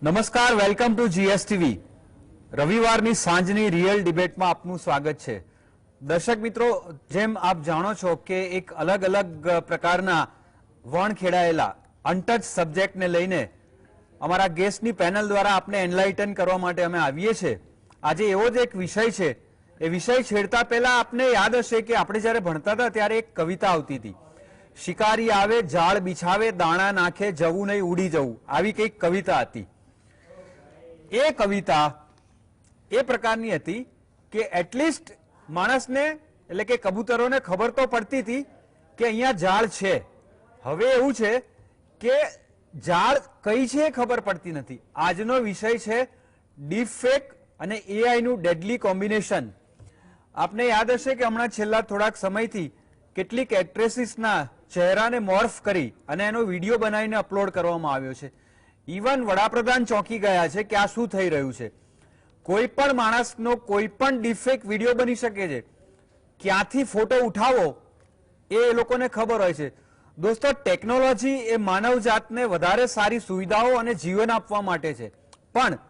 નમસ્કાર, welcome to GSTV. રવિવારની સાંજની રિયલ ડિબેટમાં આપનું સ્વાગત છે. દર્શક મિત્રો, જેમ આપ જાણો છો કે એક અલગ અલગ પ્રકારના વણ ખેડાયેલા અનટચ સબ્જેક્ટને લઈને અમારા ગેસ્ટની પેનલ દ્વારા આપને એનલાઇટન કરવા માટે અમે આવીએ છીએ. આજે એવો જ એક વિષય છે. એ વિષય છેડતા પહેલા આપને યાદ હશે કે આપણે જ્યારે ભણતા હતા ત્યારે એક કવિતા આવતી હતી, શિકારી આવે જાળ બિછાવે દાણા નાખે જવું નહીં ઉડી જવું, આવી કંઈક કવિતા હતી. એ કવિતા એ પ્રકારની હતી કે એટલીસ્ટ માણસને એટલે કે કબૂતરોને ખબર તો પડતી હતી કે અહીંયા જાળ છે. હવે એવું છે કે જાળ કઈ છે ખબર પડતી નથી. આજનો વિષય છે ડીપ ફેક અને એઆઈ નું ડેડલી કોમ્બિનેશન. આપને યાદ હશે કે હમણાં છેલ્લા થોડાક સમયથી કેટલીક એક્ટ્રેસીસના ચહેરાને મોર્ફ કરી અને એનો વિડીયો બનાવીને અપલોડ કરવામાં આવ્યો છે. ઇવન વડાપ્રધાન ચોંકી ગયા છે કે આ શું થઈ રહ્યું છે. કોઈ પણ માણસનો કોઈ પણ ડીપફેક વિડીયો બની શકે છે. ક્યાંથી ફોટો ઉઠાવો એ લોકોને ખબર હોય છે. દોસ્તો, ટેકનોલોજી એ માનવ જાતને વધારે સારી સુવિધાઓ અને જીવન આપવા માટે છે, પણ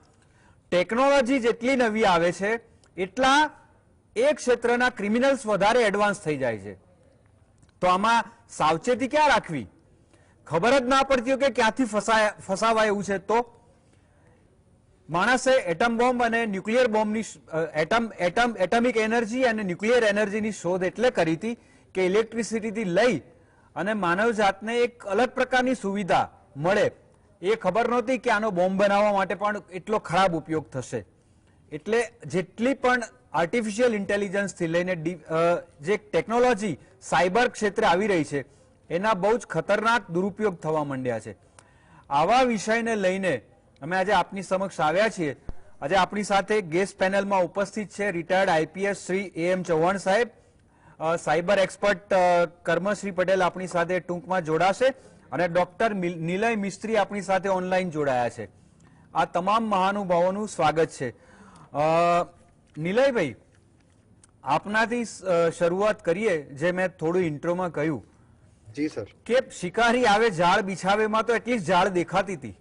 ટેકનોલોજી જેટલી નવી આવે છે એટલા એ ક્ષેત્રના ક્રિમિનલ્સ વધારે એડવાન્સ થઈ જાય છે. તો આમાં સાવચેતી ક્યાં રાખવી? ખબર જ ના પડતી હોય કે ક્યાંથી ફસાવાય એવું છે. તો માણસે એટમ બોમ્બ અને ન્યુક્લિયર બોમ્બની એટમિક એનર્જી અને ન્યુક્લિયર એનર્જીની શોધ એટલે કરી હતી કે ઇલેક્ટ્રિસિટીથી લઈ અને માનવ જાતને એક અલગ પ્રકારની સુવિધા મળે. એ ખબર નહોતી કે આનો બોમ્બ બનાવવા માટે પણ એટલો ખરાબ ઉપયોગ થશે. એટલે જેટલી પણ આર્ટિફિશિયલ ઇન્ટેલિજન્સથી લઈને જે ટેકનોલોજી સાયબર ક્ષેત્રે આવી રહી છે એના બહુ જ ખતરનાક દુરુપયોગ થવા માંડ્યા છે. આવા વિષયને લઈને અમે આજે આપની સમક્ષ આવ્યા છીએ. આજે આપણી સાથે ગેસ્ટ પેનલમાં ઉપસ્થિત છે રિટાયર્ડ આઈપીએસ શ્રી એમ ચૌહાણ સાહેબ, સાયબર એક્સપર્ટ કર્મશ્રી પટેલ આપણી સાથે ટૂંકમાં જોડાશે, અને ડોક્ટર નિલય મિસ્ત્રી આપણી સાથે ઓનલાઈન જોડાયા છે. આ તમામ મહાનુભાવોનું સ્વાગત છે. નિલયભાઈ, આપનાથી શરૂઆત કરીએ. જે મેં થોડું ઇન્ટ્રોમાં કહ્યું, જી સર, કે શિકારી આવે જાળ બિછાવેમાં તો એટલીસ્ટ જાળ દેખાતી હતી.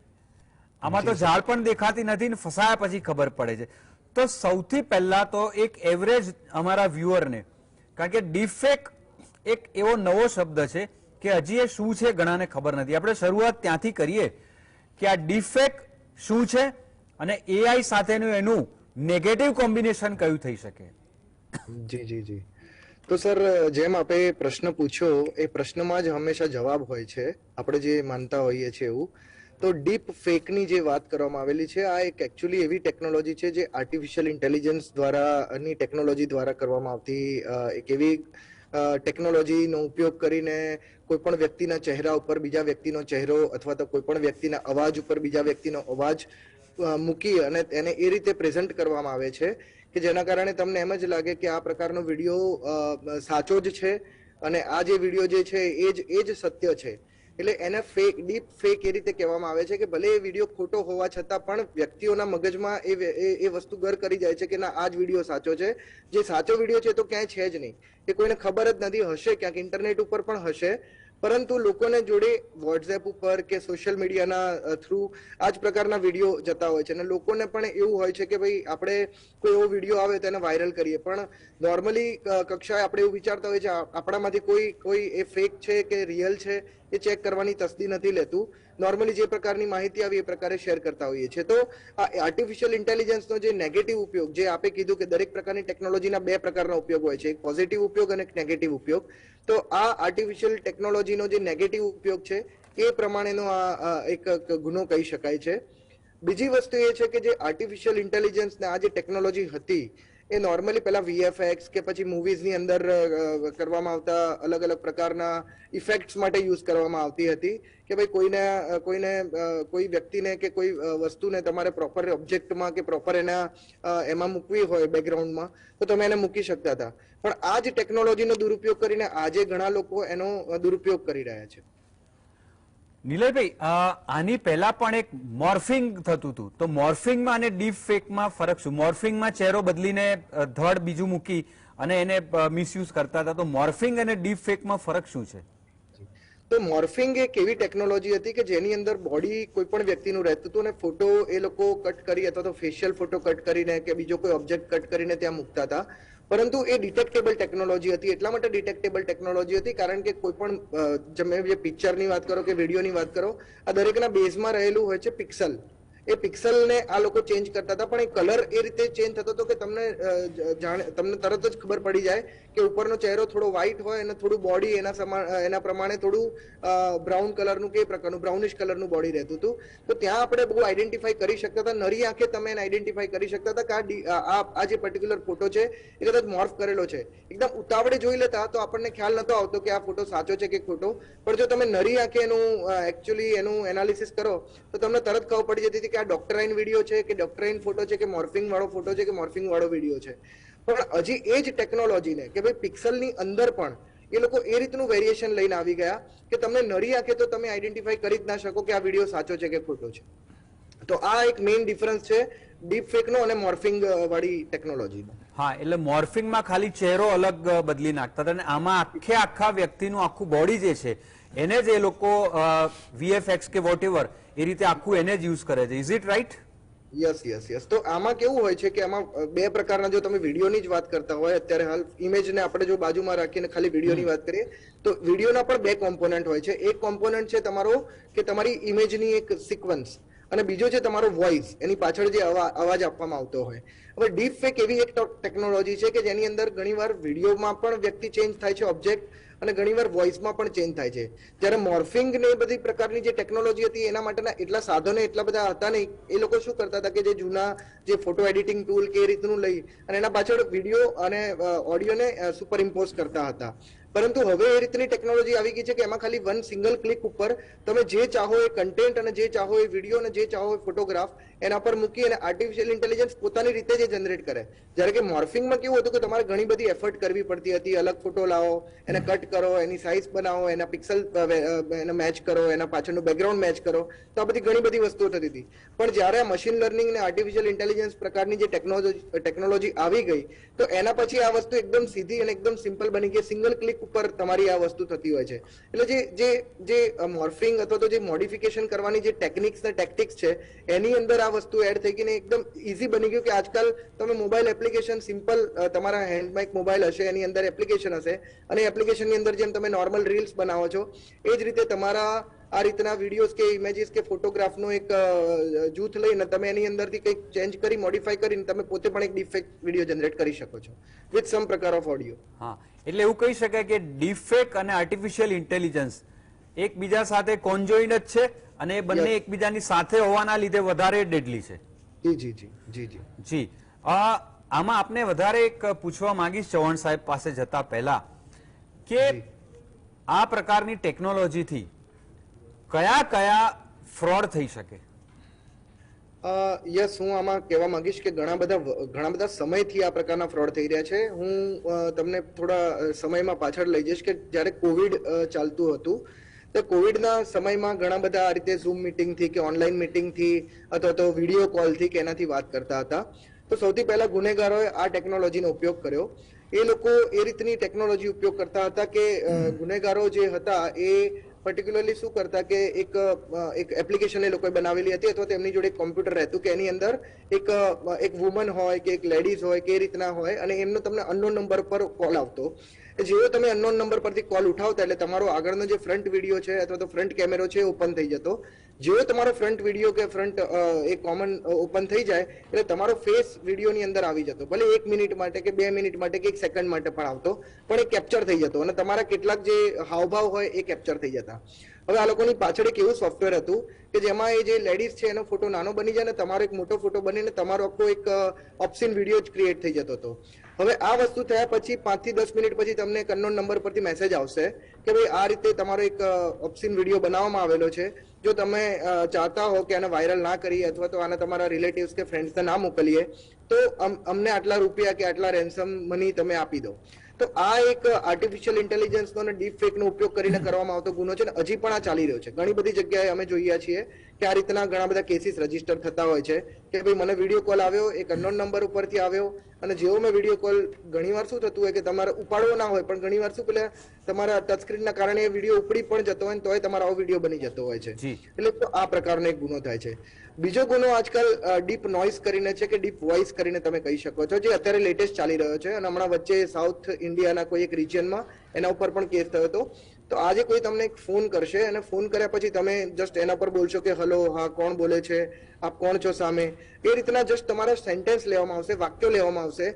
આમાં તો જાળ પણ દેખાતી નથી ને ફસાયા પછી ખબર પડે છે. તો સૌથી પહેલા તો એક એવરેજ અમારા વ્યુઅરને, કારણ કે ડીપફેક એક એવો નવો શબ્દ છે કે હજી એ શું છે ઘણાને ખબર નથી. આપણે શરૂઆત ત્યાંથી કરીએ કે આ ડીપફેક શું છે અને એઆઈ સાથેનું એનું નેગેટિવ કોમ્બિનેશન કયું થઈ શકે. જી જી જી તો સર, જેમ આપે પ્રશ્ન પૂછ્યો એ પ્રશ્નમાં જ હંમેશા જવાબ હોય છે, આપણે જે માનતા હોઈએ છીએ એવું. તો ડીપ ફેકની જે વાત કરવામાં આવેલી છે, આ એક એકચ્યુઅલી એવી ટેકનોલોજી છે જે આર્ટિફિશિયલ ઇન્ટેલિજન્સ દ્વારાની ટેકનોલોજી દ્વારા કરવામાં આવતી એક એવી ટેકનોલોજીનો ઉપયોગ કરીને કોઈ પણ વ્યક્તિના ચહેરા ઉપર બીજા વ્યક્તિનો ચહેરો અથવા તો કોઈ પણ વ્યક્તિના અવાજ ઉપર બીજા વ્યક્તિનો અવાજ મૂકી અને એને એ રીતે પ્રેઝન્ટ કરવામાં આવે છે કે જેના કારણે તમને એમ જ લાગે કે આ પ્રકારનો વિડીયો સાચો જ છે અને આ જે વિડીયો જે છે એ જ સત્ય છે. એટલે એને ફેક, ડીપ ફેક એ રીતે કહેવામાં આવે છે કે ભલે એ વિડીયો ખોટો હોવા છતાં પણ વ્યક્તિઓના મગજમાં એ વસ્તુ ઘર કરી જાય છે કે ના, આ જ વિડીયો સાચો છે. જે સાચો વિડીયો છે તો ક્યાંય છે જ નહીં, એ કોઈને ખબર જ નથી. હશે ક્યાંક ઇન્ટરનેટ ઉપર પણ હશે, પરંતુ લોકોને જોડે વોટ્સએપ ઉપર કે સોશિયલ મીડિયાના થ્રુ આ જ પ્રકારના વિડીયો જતા હોય છે અને લોકોને પણ એવું હોય છે કે ભાઈ આપણે કોઈ એવો વિડીયો આવે તો એને વાયરલ કરીએ. પણ નોર્મલી કક્ષાએ આપણે એવું વિચારતા હોય છે આપણામાંથી કોઈ એ ફેક છે કે રિયલ છે એ ચેક કરવાની તસ્દી નથી લેતું. નોર્મલી જે પ્રકારની માહિતી આવી એ પ્રકારે શેર કરતા હોઈએ છીએ. તો આ આર્ટિફિશિયલ ઇન્ટેલિજન્સનો જે નેગેટિવ ઉપયોગ, જે આપે કીધું કે દરેક પ્રકારની ટેકનોલોજીના બે પ્રકારના ઉપયોગ હોય છે, એક પોઝિટિવ ઉપયોગ અને એક નેગેટિવ ઉપયોગ. તો આ આર્ટિફિશિયલ ટેકનોલોજીનો જે નેગેટિવ ઉપયોગ છે એ પ્રમાણેનો આ એક ગુનો કહી શકાય છે. બીજી વસ્તુ એ છે કે જે આર્ટિફિશિયલ ઇન્ટેલિજન્સ ને આ જે ટેકનોલોજી હતી એ નોર્મલી પેલા વીએફએક્સ કે પછી મૂવીઝની અંદર કરવામાં આવતા અલગ અલગ પ્રકારના ઇફેક્ટ્સ માટે યુઝ કરવામાં આવતી હતી કે ભાઈ કોઈ વ્યક્તિને કે કોઈ વસ્તુને તમારે પ્રોપર ઓબ્જેક્ટમાં કે પ્રોપર એમાં મૂકવી હોય બેકગ્રાઉન્ડમાં તો તમે એને મૂકી શકતા હતા. પણ આ જ ટેકનોલોજીનો દુરુપયોગ કરીને આજે ઘણા લોકો એનો દુરુપયોગ કરી રહ્યા છે. નિલયભાઈ, આની પહેલા પણ એક મોર્ફિંગ થતું હતું, તો મોર્ફિંગમાં અને ડીપ ફેકમાં ફરક શું? મોર્ફિંગમાં ચહેરો બદલીને ધડ બીજું મૂકી અને એને મિસયુઝ કરતા હતા, તો મોર્ફિંગ અને ડીપ ફેકમાં ફરક શું છે? તો મોર્ફિંગ એક એવી ટેકનોલોજી હતી કે જેની અંદર બોડી કોઈ પણ વ્યક્તિનું રહેતું હતું અને ફોટો એ લોકો કટ કરી અથવા તો ફેશિયલ ફોટો કટ કરીને કે બીજો કોઈ ઓબ્જેક્ટ કટ કરીને ત્યાં મૂકતા હતા. પરંતુ એ ડિટેક્ટેબલ ટેકનોલોજી હતી. એટલા માટે ડિટેક્ટેબલ ટેકનોલોજી હતી કારણ કે કોઈ પણ તમે જે પિક્ચરની વાત કરો કે વિડીયોની વાત કરો, આ દરેકના બેઝમાં રહેલું હોય છે પિક્સલ. એ પિક્સલને આ લોકો ચેન્જ કરતા હતા, પણ એ કલર એ રીતે ચેન્જ થતો હતો કે તમને તરત જ ખબર પડી જાય કે ઉપરનો ચહેરો થોડો વ્હાઈટ હોય અને થોડું બોડી એના પ્રમાણે થોડું બ્રાઉન કલરનું કે પ્રકારનું બ્રાઉનિશ કલરનું બોડી રહેતું હતું. તો ત્યાં આપણે બહુ આઈડેન્ટિફાઈ કરી શકતા હતા. નરી આંખે તમે એને આઈડેન્ટિફાઈ કરી શકતા હતા કે આ જે પર્ટિક્યુલર ફોટો છે એ કદાચ મોર્ફ કરેલો છે. એકદમ ઉતાવળે જોઈ લેતા તો આપણને ખ્યાલ નતો આવતો કે આ ફોટો સાચો છે કે ખોટો, પણ જો તમે નરી આંખે એનું એનાલિસિસ કરો તો તમને તરત ખબર પડી જતી હતી કે આ ડોક્ટરાઇન વિડીયો છે કે ડોક્ટરાઇન ફોટો છે કે મોર્ફિંગ વાળો ફોટો છે કે મોર્ફિંગ વાળો વિડીયો છે. પણ હજી એ જ ટેકનોલોજીને કે ભાઈ પિક્સલની અંદર પણ એ લોકો એ રીતનું વેરિએશન લઈને આવી ગયા કે તમને નરી આંખે તો તમે આઈડેન્ટિફાઈ કરી જ ના શકો કે આ વિડીયો સાચો છે કે ખોટો છે. તો આ એક મેઇન ડિફરન્સ છે ડીપ ફેકનો અને મોર્ફિંગ વાળી ટેકનોલોજીનો. હા, એટલે મોર્ફિંગમાં ખાલી ચહેરો અલગ બદલી નાખતા હતા અને આમાં આખા વ્યક્તિનું આખું બોડી જે છે એને જ એ લોકો VFX કે વોટેવર એ રીતે આખું એને જ યુઝ કરે છે. Is it right? યસ. તો આમાં કેવું હોય છે કે આમાં બે પ્રકારના, જો તમે વિડીયોની જ વાત કરતા હોય, અત્યારે હાલ ઇમેજને આપણે જો બાજુમાં રાખીને ખાલી વિડીયોની વાત કરીએ તો વિડીયોના પણ બે કોમ્પોનન્ટ હોય છે. એક કોમ્પોનન્ટ છે તમારો કે તમારી ઇમેજની એક સિક્વન્સ, અને બીજો છે તમારો વોઇસ, એની પાછળ જે અવાજ આપવામાં આવતો હોય. હવે ડીપ ફેક એવી એક ટેકનોલોજી છે કે જેની અંદર ઘણીવાર વિડીયોમાં પણ વ્યક્તિ ચેન્જ થાય છે ઓબ્જેક્ટ, અને ઘણીવાર વોઇસમાં પણ ચેન્જ થાય છે. જ્યારે મોર્ફિંગ ને એ બધી પ્રકારની જે ટેકનોલોજી હતી એના માટેના એટલા સાધનો એટલા બધા હતા નહીં. એ લોકો શું કરતા હતા કે જે જૂના જે ફોટો એડિટિંગ ટૂલ કે એ રીતનું લઈ અને એના પાછળ વિડીયો અને ઓડિયોને સુપર ઇમ્પોઝ કરતા હતા. પરંતુ હવે એ રીતની ટેકનોલોજી આવી ગઈ છે કે એમાં ખાલી વન સિંગલ ક્લિક ઉપર તમે જે ચાહો એ કન્ટેન્ટ અને જે ચાહો એ વિડીયો અને જે ચાહો એ ફોટોગ્રાફ એના પર મૂકી અને આર્ટિફિશિયલ ઇન્ટેલિજન્સ પોતાની રીતે જ જનરેટ કરે. જ્યારે કે મોર્ફિંગમાં કેવું હતું કે તમારે ઘણી બધી એફર્ટ કરવી પડતી હતી. અલગ ફોટો લાવો, એને કટ કરો, એની સાઇઝ બનાવો, એના પિક્સલ એને મેચ કરો, એના પાછળનું બેકગ્રાઉન્ડ મેચ કરો, તો આ બધી ઘણી બધી વસ્તુઓ થતી હતી. પણ જ્યારે મશીન લર્નિંગ અને આર્ટિફિશિયલ ઇન્ટેલિજન્સ પ્રકારની જે ટેકનોલોજી આવી ગઈ તો એના પછી આ વસ્તુ એકદમ સીધી અને એકદમ સિમ્પલ બની ગઈ. સિંગલ ક્લિક ઉપર તમારી આ વસ્તુ થતી હોય છે. એટલે જે મોર્ફિંગ અથવા તો જે મોડિફિકેશન કરવાની જે ટેકનિક્સ ને ટેક્ટિક્સ છે એની અંદર આ વસ્તુ એડ થઈ ગઈ ને એકદમ ઈઝી બની ગયું કે આજકાલ તમે મોબાઈલ એપ્લિકેશન સિમ્પલ તમારા હેન્ડમાં એક મોબાઈલ હશે, એની અંદર એપ્લિકેશન હશે અને એપ્લિકેશનની અંદર જેમ તમે નોર્મલ રીલ્સ બનાવો છો એ જ રીતે તમારા આ રીતના વિડીયોઝ કે ઇમેજીસ કે ફોટોગ્રાફનો એક જૂથ લઈને તમે એની અંદરથી કંઈક ચેન્જ કરી મોડિફાઈ કરીને તમે પોતે પણ એક ડીપફેક વિડીયો જનરેટ કરી શકો છો વિથ સમ પ્રકાર ઓફ ઓડિયો. હા, એટલે એવું કહી શકાય કે ડીપફેક અને આર્ટિફિશિયલ ઇન્ટેલિજન્સ એકબીજા સાથે કોન્જોઈન્ટ જ છે અને એ બંને એકબીજાની સાથે હોવાના લીધે વધારે ડેડલી છે. જી. આમાં આપને વધારે એક પૂછવા માંગીશ ચૌહાણ સાહેબ પાસે જતા પહેલા કે આ પ્રકારની ટેકનોલોજીથી કયા ફ્રોડ થઈ શકે? યસ, હું આમાં કહેવા માંગીશ કે ઘણા બધા સમયથી આ પ્રકારના ફ્રોડ થઈ રહ્યા છે. હું તમને થોડા સમયમાં પાછળ લઈ જઈશ કે જ્યારે કોવિડ ચાલતું હતું તો કોવિડના સમયમાં ઘણા બધા આ રીતે ઝૂમ મીટિંગથી કે ઓનલાઈન મીટિંગથી અથવા તો વિડીયો કોલથી કે એનાથી વાત કરતા હતા. તો સૌથી પહેલા ગુનેગારોએ આ ટેકનોલોજીનો ઉપયોગ કર્યો. એ લોકો એ રીતની ટેકનોલોજી ઉપયોગ કરતા હતા કે ગુનેગારો જે હતા એ પર્ટિક્યુલરલી શું કરતા કે એક એપ્લિકેશન એ લોકોએ બનાવેલી હતી અથવા તેમની જોડે એક કોમ્પ્યુટર રહેતું કે એની અંદર એક વુમન હોય કે એક લેડીઝ હોય કે એ રીતના હોય અને એમનો તમને અનનોન નંબર પર કોલ આવતો. જેવો તમે અનનોન નંબર પરથી કોલ ઉઠાવતા એટલે તમારો આગળનો જે ફ્રન્ટ વિડીયો છે અથવા તો ફ્રન્ટ કેમેરો છે ઓપન થઈ જતો. જેવો તમારો ફ્રન્ટ વિડીયો કે ફ્રન્ટ એ કોમન ઓપન થઈ જાય એટલે તમારો ફેસ વિડીયોની અંદર આવી જતો. ભલે 1 મિનિટ માટે કે 2 મિનિટ માટે કે 1 સેકન્ડ માટે પણ આવતો, પણ એ કેપ્ચર થઈ જતો અને તમારા કેટલાક જે હાવભાવ હોય એ કેપ્ચર થઈ જતા. હવે આ લોકોની પાછળ એક એવું સોફ્ટવેર હતું કે જેમાં એ જે લેડીઝ છે એનો ફોટો નાનો બની જાય ને તમારો એક મોટો ફોટો બનીને તમારો આખો એક ઓપ્શન વિડીયો જ ક્રિએટ થઈ જતો હતો. હવે આ વસ્તુ થયા પછી 5 થી 10 મિનિટ પછી તમને એક અનનોન નંબર પરથી મેસેજ આવશે કે ભાઈ આ રીતે તમારો એક ઓપ્શન વિડીયો બનાવવામાં આવેલો છે. જો તમે ચાહતા હો કે આને વાયરલ ના કરીએ અથવા તો આને તમારા રિલેટિવ્સ કે ફ્રેન્ડ્સને ના મોકલીએ તો અમને આટલા રૂપિયા કે આટલા રેન્સમ મની તમે આપી દો. તો આ એક આર્ટિફિશિયલ ઇન્ટેલિજન્સનો અને ડીપ ફેકનો ઉપયોગ કરીને કરવામાં આવતો ગુનો છે અને હજી પણ આ ચાલી રહ્યો છે. ઘણી બધી જગ્યાએ અમે જોઈએ છીએ કે આ રીતના ઘણા બધા કેસીસ રજીસ્ટર થતા હોય છે કે ભાઈ મને વિડીયો કોલ આવ્યો, એક અનનોન નંબર ઉપરથી આવ્યો અને જેવો મેં વિડીયો કોલ, ઘણીવાર શું થતું હોય કે તમારે ઉપાડવો ના હોય, પણ ઘણીવાર શું પેલા તમારા ટચ સ્ક્રીનના કારણે વિડીયો ઉપડી પણ જતો હોય તોય તમારો આવો વિડીયો બની જતો હોય છે. એટલે તો આ પ્રકારનો એક ગુનો થાય છે. બીજો ગુનો આજકાલ ડીપ નોઇઝ કરીને છે, કે ડીપ વોઇસ કરીને તમે કહી શકો છો, જે અત્યારે લેટેસ્ટ ચાલી રહ્યો છે. અને હમણાં વચ્ચે સાઉથ ઇન્ડિયાના કોઈ એક રિજિયનમાં એના ઉપર પણ કેસ થયો હતો. તો આજે કોઈ તમને એક ફોન કરશે અને ફોન કર્યા પછી તમે જસ્ટ એના પર બોલશો કે હલો, હા, કોણ બોલે છે, આપ કોણ છો સામે, એ રીતના જસ્ટ તમારા સેન્ટેન્સ લેવામાં આવશે, વાક્યો લેવામાં આવશે.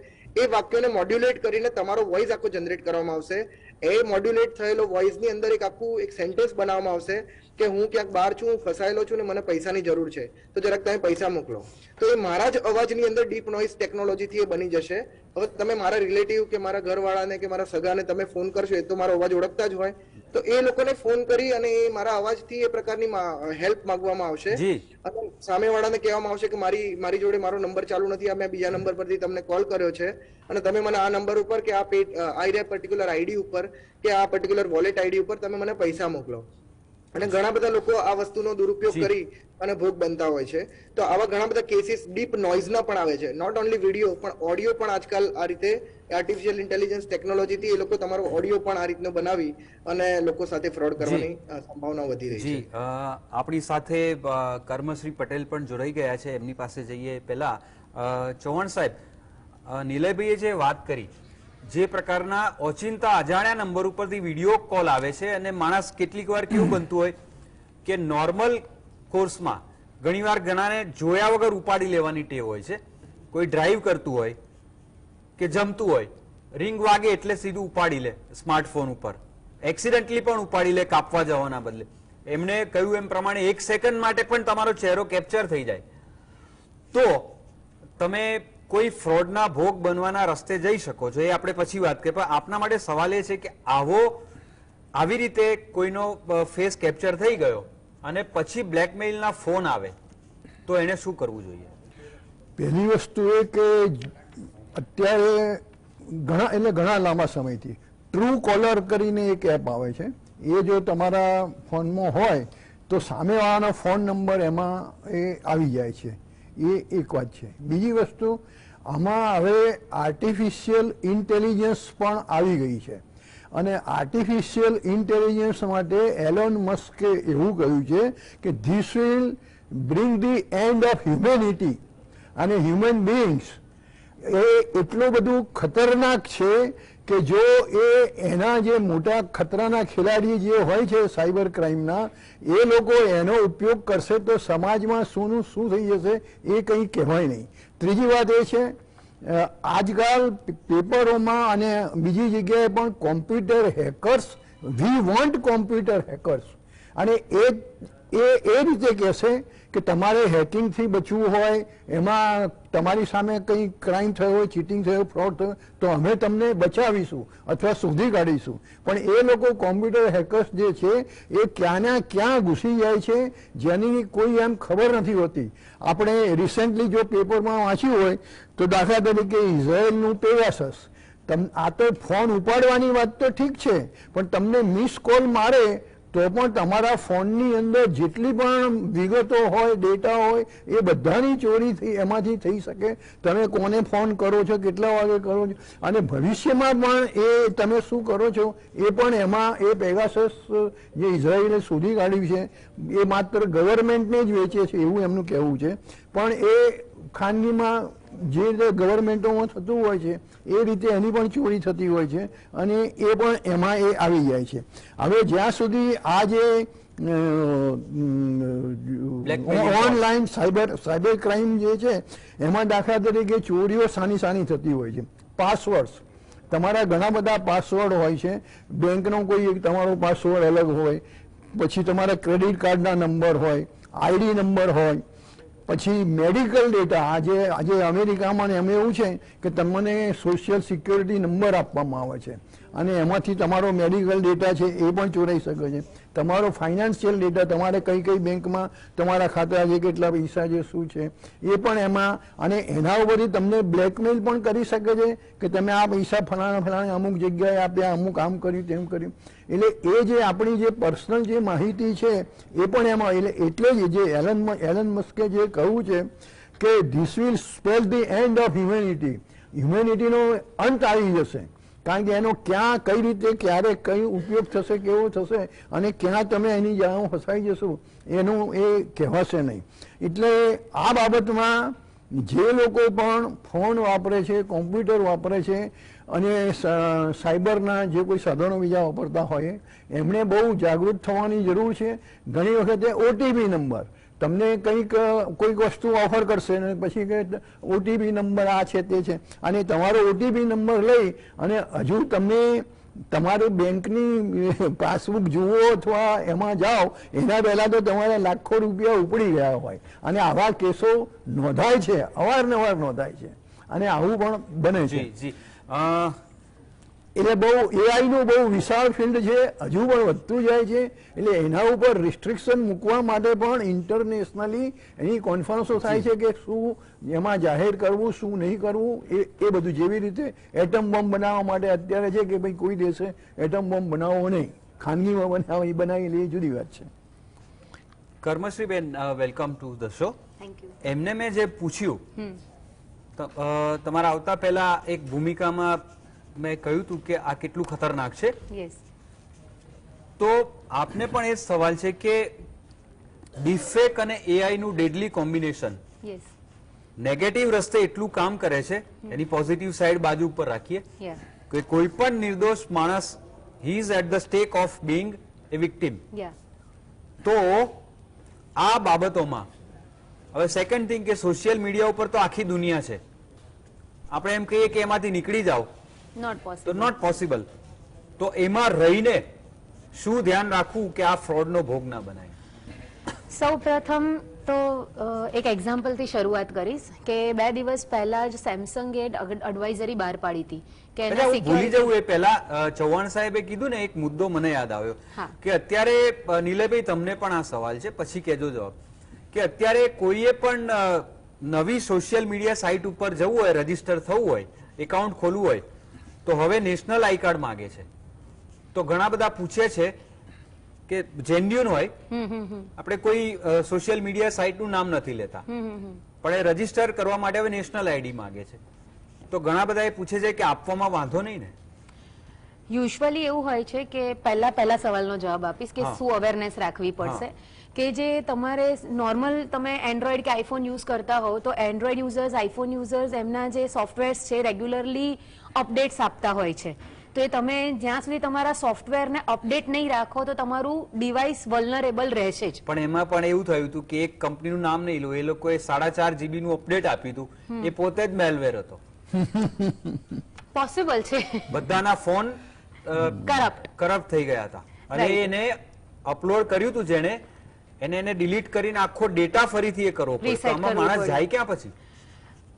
એ વાક્યોને મોડ્યુલેટ કરીને તમારો વોઇસ આખો જનરેટ કરવામાં આવશે. એ મોડ્યુલેટ થયેલો વોઇસની અંદર એક આખું એક સેન્ટેન્સ બનાવવામાં આવશે કે હું ક્યાંક બહાર છું, હું ફસાયેલો છું ને મને પૈસાની જરૂર છે, તો જરાક તમે પૈસા મોકલો. તો એ મારા જ અવાજની અંદર ડીપ નોઇઝ ટેકનોલોજીથી એ બની જશે. હવે તમે મારા રિલેટિવ કે મારા ઘરવાળાને કે મારા સગાને તમે ફોન કરશો, એ તો મારો અવાજ ઓળખતા જ હોય, તો એ લોકોને ફોન કરી અને એ મારા અવાજથી એ પ્રકારની હેલ્પ માંગવામાં આવશે. અને સામેવાળાને કહેવામાં આવશે કે મારી જોડે મારો નંબર ચાલુ નથી, મેં બીજા નંબર પરથી તમને કોલ કર્યો છે અને તમે મને આ નંબર ઉપર કે આ પર્ટિક્યુલર આઈડી ઉપર કે આ પર્ટિક્યુલર વોલેટ આઈડી ઉપર તમે મને પૈસા મોકલો. અને ઘણા બધા લોકો આ વસ્તુનો દુરુપયોગ કરી અને ભોગ બનતા હોય છે. તો આવા ઘણા બધા કેસીસ ડીપ નોઇઝના પણ આવે છે. નોટ ઓનલી વિડીયો, પણ ઓડિયો પણ આજકાલ આ રીતે આર્ટિફિશિયલ ઇન્ટેલિજન્સ ટેકનોલોજીથી એ લોકો તમારો ઓડિયો પણ આ રીતનો બનાવી અને લોકો સાથે ફ્રોડ કરવાની સંભાવના વધી રહી છે. આપણી સાથે કર્મશ્રી પટેલ પણ જોડાઈ ગયા છે, એમની પાસે જઈએ. પહેલા ચૌહાણ સાહેબ, નિલયભાઈએ જે વાત કરી, જે પ્રકારના ઓચિંતા અજાણ્યા નંબર ઉપરથી વિડીયો કોલ આવે છે, અને માણસ કેટલીક વાર કેવું બનતું હોય કે નોર્મલ કોર્સમાં ઘણીવાર ઘણાને જોયા વગર ઉપાડી લેવાની ટેવ હોય છે. કોઈ ડ્રાઈવ કરતું હોય કે જમતું હોય, રિંગ વાગે એટલે સીધું ઉપાડી લે સ્માર્ટફોન ઉપર, એક્સિડન્ટલી પણ ઉપાડી લે કાપવા જવાના બદલે. એમણે કહ્યું એમ પ્રમાણે 1 સેકન્ડ માટે પણ તમારો ચહેરો કેપ્ચર થઈ જાય. તો તમે કોઈ ફ્રોડના ભોગ બનવાના રસ્તે જઈ શકો છો, એ આપણે પછી વાત કરીએ. પણ આપના માટે સવાલ એ છે કે આવી રીતે કોઈનો ફેસ કેપ્ચર થઈ ગયો અને પછી બ્લેકમેઇલના ફોન આવે તો એને શું કરવું જોઈએ? પહેલી વસ્તુ એ કે અત્યારે ઘણા લાંબા સમયથી ટ્રુ કોલર કરીને એક એપ આવે છે. એ જો તમારા ફોનમાં હોય તો સામેવાળાનો ફોન નંબર એમાં એ આવી જાય છે. એ એક વાત છે. બીજી વસ્તુ, આમાં હવે આર્ટિફિશિયલ ઇન્ટેલિજન્સ પણ આવી ગઈ છે. અને આર્ટિફિશિયલ ઇન્ટેલિજન્સ માટે એલોન મસ્કે એવું કહ્યું છે કે this will bring the end of humanity. અને હ્યુમન બિંગ્સ એ એટલું બધું ખતરનાક છે કે જો એના જે મોટા ખતરાના ખેલાડી જે હોય છે સાયબર ક્રાઇમના, એ લોકો એનો ઉપયોગ કરશે તો સમાજમાં શું થઈ જશે એ કંઈ કહેવાય નહીં. ત્રીજી વાત એ છે, આજકાલ પેપરોમાં અને બીજી જગ્યાએ પણ computer hackers, we want computer hackers, અને એ રીતે કહેશે કે તમારે હેકિંગથી બચવું હોય, એમાં તમારી સામે કંઈ ક્રાઇમ થયો હોય, ચીટિંગ થયો, ફ્રોડ થયો, તો અમે તમને બચાવીશું અથવા શોધી કાઢીશું. પણ એ લોકો કોમ્પ્યુટર હેકર્સ જે છે એ ક્યાંના ક્યાં ઘૂસી જાય છે જેની કોઈ એમ ખબર નથી હોતી. આપણે રિસેન્ટલી જો પેપરમાં વાંચ્યું હોય તો દાખલા તરીકે ઇઝરાયેલનું પેગાસસ, આ તો ફોન ઉપાડવાની વાત તો ઠીક છે, પણ તમને મિસ કોલ મારે તો પણ તમારા ફોનની અંદર જેટલી પણ વિગતો હોય, ડેટા હોય, એ બધાની ચોરી એમાંથી થઈ શકે. તમે કોને ફોન કરો છો, કેટલા વાગે કરો છો, અને ભવિષ્યમાં પણ એ તમે શું કરો છો એ પણ એમાં એ પેગાસસ જે ઇઝરાયેલે શોધી કાઢ્યું છે એ માત્ર ગવર્મેન્ટને જ વેચે છે એવું એમનું કહેવું છે. પણ એ ખાનગીમાં જે રીતે ગવર્મેન્ટોમાં થતું હોય છે એ રીતે એની પણ ચોરી થતી હોય છે, અને એ પણ એમાં એ આવી જાય છે. હવે જ્યાં સુધી આ જે ઓનલાઈન સાયબર ક્રાઇમ જે છે એમાં દાખલા તરીકે ચોરીઓ સાની થતી હોય છે. પાસવર્ડ્સ, તમારા ઘણા બધા પાસવર્ડ હોય છે. બેંકનો કોઈ એક તમારો પાસવર્ડ અલગ હોય, પછી તમારા ક્રેડિટ કાર્ડના નંબર હોય, આઈડી નંબર હોય, પછી મેડિકલ ડેટા. આજે અમેરિકામાં એમ એવું છે કે તમને સોશિયલ સિક્યોરિટી નંબર આપવામાં આવે છે અને એમાંથી તમારો મેડિકલ ડેટા છે એ પણ ચોરાઈ શકે છે. તમારો ફાઇનાન્શિયલ ડેટા, તમારે કઈ બેંકમાં તમારા ખાતા છે, કેટલા પૈસા છે, શું છે એ પણ એમાં, અને એના ઉપરથી તમને બ્લેકમેલ પણ કરી શકે છે કે તમે આ પૈસા ફલાણા અમુક જગ્યાએ આપ્યા, અમુક આમ કર્યું તેમ કર્યું. એટલે એ જે આપણી જે પર્સનલ જે માહિતી છે એ પણ એમાં, એટલે જ જે એલન મસ્કે જે કહ્યું છે કે this will spell the end of humanity, હ્યુમેનિટીનો અંત આવી જશે. કારણ કે એનો ક્યાં કઈ રીતે ક્યારે કઈ ઉપયોગ થશે, કેવો થશે અને ક્યાં તમે એની જાણો ફસાઈ જશો એનું એ કહેવાશે નહીં. એટલે આ બાબતમાં જે લોકો પણ ફોન વાપરે છે, કોમ્પ્યુટર વાપરે છે અને સાયબરના જે કોઈ સાધનો બીજા વાપરતા હોય એમણે બહુ જાગૃત થવાની જરૂર છે. ઘણી વખતે ઓટીપી નંબર તમને કંઈક કોઈક વસ્તુ ઓફર કરશે ને પછી કે ઓટીપી નંબર આ છે તે છે અને તમારો ઓટીપી નંબર લઈ અને હજુ તમે તમારી બેંકની પાસબુક જુઓ અથવા એમાં જાઓ એના પહેલા તો તમારે લાખો રૂપિયા ઉપડી ગયા હોય અને આવા કેસો નોંધાય છે, અવારનવાર નોંધાય છે અને આવું પણ બને છે. એટલે બહુ એઆઈ નું બહુ વિશાળ ફિલ્ડ છે, હજુ પણ વધતું જાય છે. એટલે એના ઉપર રિસ્ટ્રિક્શન મૂકવા માટે પણ ઇન્ટરનેશનલી એની કોન્ફરન્સો થાય છે કે શું એમાં જાહેર કરવું, શું નહીં કરવું એ બધું. જેવી રીતે એટમ બોમ્બ બનાવવા માટે અત્યારે છે કે ભાઈ કોઈ દેશે એટમ બોમ્બ બનાવવો નહીં, ખાનગીમાં બનાવી લે, જુદી વાત છે. Karmashriben, welcome to the show. Thank you. એમને મેં જે પૂછ્યું તમારા આવતા પહેલા એક ભૂમિકામાં મેં કહ્યું હતું કે આ કેટલું ખતરનાક છે. યસ. તો આપને પણ એ જ સવાલ છે કે ડીપફેક અને એઆઈ નું ડેડલી કોમ્બિનેશન યસ. નેગેટિવ રસ્તે એટલું કામ કરે છે, એની પોઝિટિવ સાઈડ બાજુ ઉપર રાખીએ યા કે કોઈ પણ નિર્દોષ માણસ he is at the stake of being a victim. Yeah. તો આ બાબતોમાં હવે સેકન્ડ થિંગ કે સોશિયલ મીડિયા ઉપર તો આખી દુનિયા છે. આપણે એમ કહીએ કે એમાંથી નીકળી જાઓ નોટ તો પોસિબલ. Not possible. તો એમાં રહીને શું ધ્યાન રાખવું કે આ ફ્રોડનો ભોગ ના બનાય? સૌ પ્રથમ તો એક એક્ઝામ્પલથી શરૂઆત કરીશ કે 2 દિવસ પહેલા જ સેમસંગે એડવાઇઝરી બહાર પાડી હતી કે એટલે એના હું ભૂલી સિક્યોરિટી જવું એ પહેલા ચૌહાણ સાહેબે કીધું ને એક મુદ્દો મને યાદ આવ્યો હા. કે અત્યારે નિલયભાઈ તમને પણ આ સવાલ છે, પછી કહેજો જવાબ, કે અત્યારે કોઈએ પણ નવી સોશિયલ મીડિયા સાઇટ ઉપર જવું હોય, રજીસ્ટર થવું હોય, એકાઉન્ટ ખોલવું હોય તો હવે નેશનલ આઈ કાર્ડ માંગે છે. તો ઘણા બધા પૂછે છે કે જેન્યુન હોય, આપણે કોઈ સોશિયલ મીડિયા સાઇટ નું નામ નથી લેતા, પણ એ રજીસ્ટર કરવા માટે હવે નેશનલ આઈડી માંગે છે. તો ઘણા બધા એ પૂછે છે કે આપવામાં વાંધો નહીં ને? યુઝ્યુઅલી એવું હોય છે કે પહેલા સવાલનો જવાબ આપીશ કે હા. શું અવેરનેસ રાખવી પડશે કે જે તમારે નોર્મલ તમે એન્ડ્રોઈડ કે આઈફોન યુઝ કરતા હોવ તો એન્ડ્રોઈડ યુઝર્સ, આઈફોન યુઝર્સ એમના જે સોફ્ટવેર્સ છે રેગ્યુલરલી અપડેટ્સ આપતા હોય છે. તો એ તમે જ્યાં સુધી તમારા સોફ્ટવેરને અપડેટ નહીં રાખો તો તમારું ડિવાઇસ વલ્નરેબલ રહેશે જ. પણ એમાં પણ એવું થયું હતું કે એક કંપનીનું નામ નહીં લો, એ લોકોએ 4.5 GB નું અપડેટ આપ્યું હતું, એ પોતે જ મેલવેર હતો. પોસિબલ છે. બધાના ફોન કરપ્ટ થઈ ગયા હતા અને Right. એને અપલોડ કર્યું હતું જેને એને ડિલીટ કરીને આખો ડેટા ફરીથી એ કરવો પડે. તો Reset આમાં કરવું માણસ પડે. જાય ક્યાં પછી?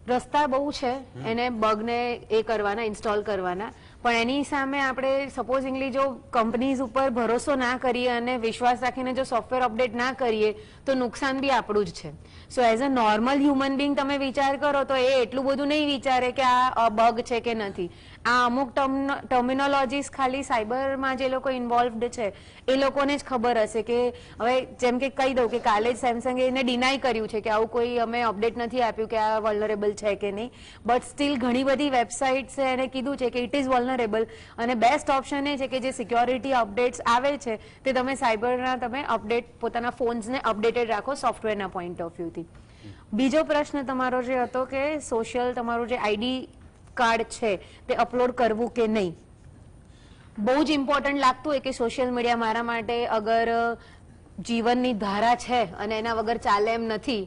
રસ્તા બહુ છે એને બગને એ કરવાના, ઇન્સ્ટોલ કરવાના, પણ એની સામે આપણે સપોઝિંગલી જો કંપનીઝ ઉપર ભરોસો ના કરીએ અને વિશ્વાસ રાખીને જો સોફ્ટવેર અપડેટ ના કરીએ તો નુકસાન બી આપણું જ છે. સો as a normal human being તમે વિચાર કરો તો એ એટલું બધું નહીં વિચારે કે આ બગ છે કે નથી. આ અમુક ટર્મિનોલોજીસ ખાલી સાયબરમાં જે લોકો ઇન્વોલ્વડ છે એ લોકોને જ ખબર હશે કે હવે જેમ કે કહી દઉં કે કાલે જ સેમસંગે એને ડિનાય કર્યું છે કે આવું કોઈ અમે અપડેટ નથી આપ્યું કે આ વલ્નરેબલ છે કે નહીં, બટ સ્ટીલ ઘણી બધી વેબસાઇટ્સ એને કીધું છે કે ઇટ ઇઝ વલ્નરેબલ અને બેસ્ટ ઓપ્શન એ છે કે જે સિક્યોરિટી અપડેટ્સ આવે છે તે તમે સાયબરના તમે અપડેટ પોતાના ફોન્સને અપડેટેડ રાખો સોફ્ટવેરના પોઈન્ટ ઓફ વ્યૂથી. બીજો પ્રશ્ન તમારો જે હતો કે સોશિયલ તમારું જે આઈડી કાર્ડ છે તે અપલોડ કરવું કે નહીં, બહુ જ ઇમ્પોર્ટન્ટ લાગતું હોય કે સોશિયલ મીડિયા મારા માટે અગર જીવનની ધારા છે અને એના વગર ચાલે એમ નથી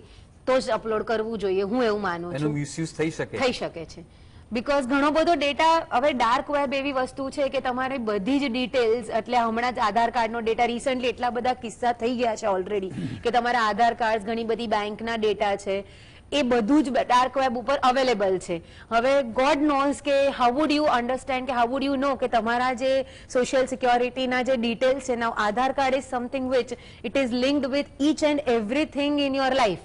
તો જ અપલોડ કરવું જોઈએ, હું એવું માનું એનો છું. મિસયુઝ થઈ શકે. થઈ શકે છે બીકોઝ ઘણો બધો ડેટા હવે ડાર્ક વેબ એવી વસ્તુ છે કે તમારે બધી જ ડિટેલ્સ, એટલે હમણાં જ આધાર કાર્ડનો ડેટા રિસન્ટલી એટલા બધા કિસ્સા થઈ ગયા છે ઓલરેડી કે તમારા આધાર કાર્ડ, ઘણી બધી બેંકના ડેટા છે એ બધું જ ડાર્ક વેબ ઉપર અવેલેબલ છે. હવે ગોડ નોઝ કે હાઉ વુડ યુ અન્ડરસ્ટેન્ડ કે હાઉ વુડ યુ નો કે તમારા જે સોશિયલ સિક્યોરિટીના જે ડિટેલ્સ છે, now Aadhaar card is something which it is linked with each and everything in your life.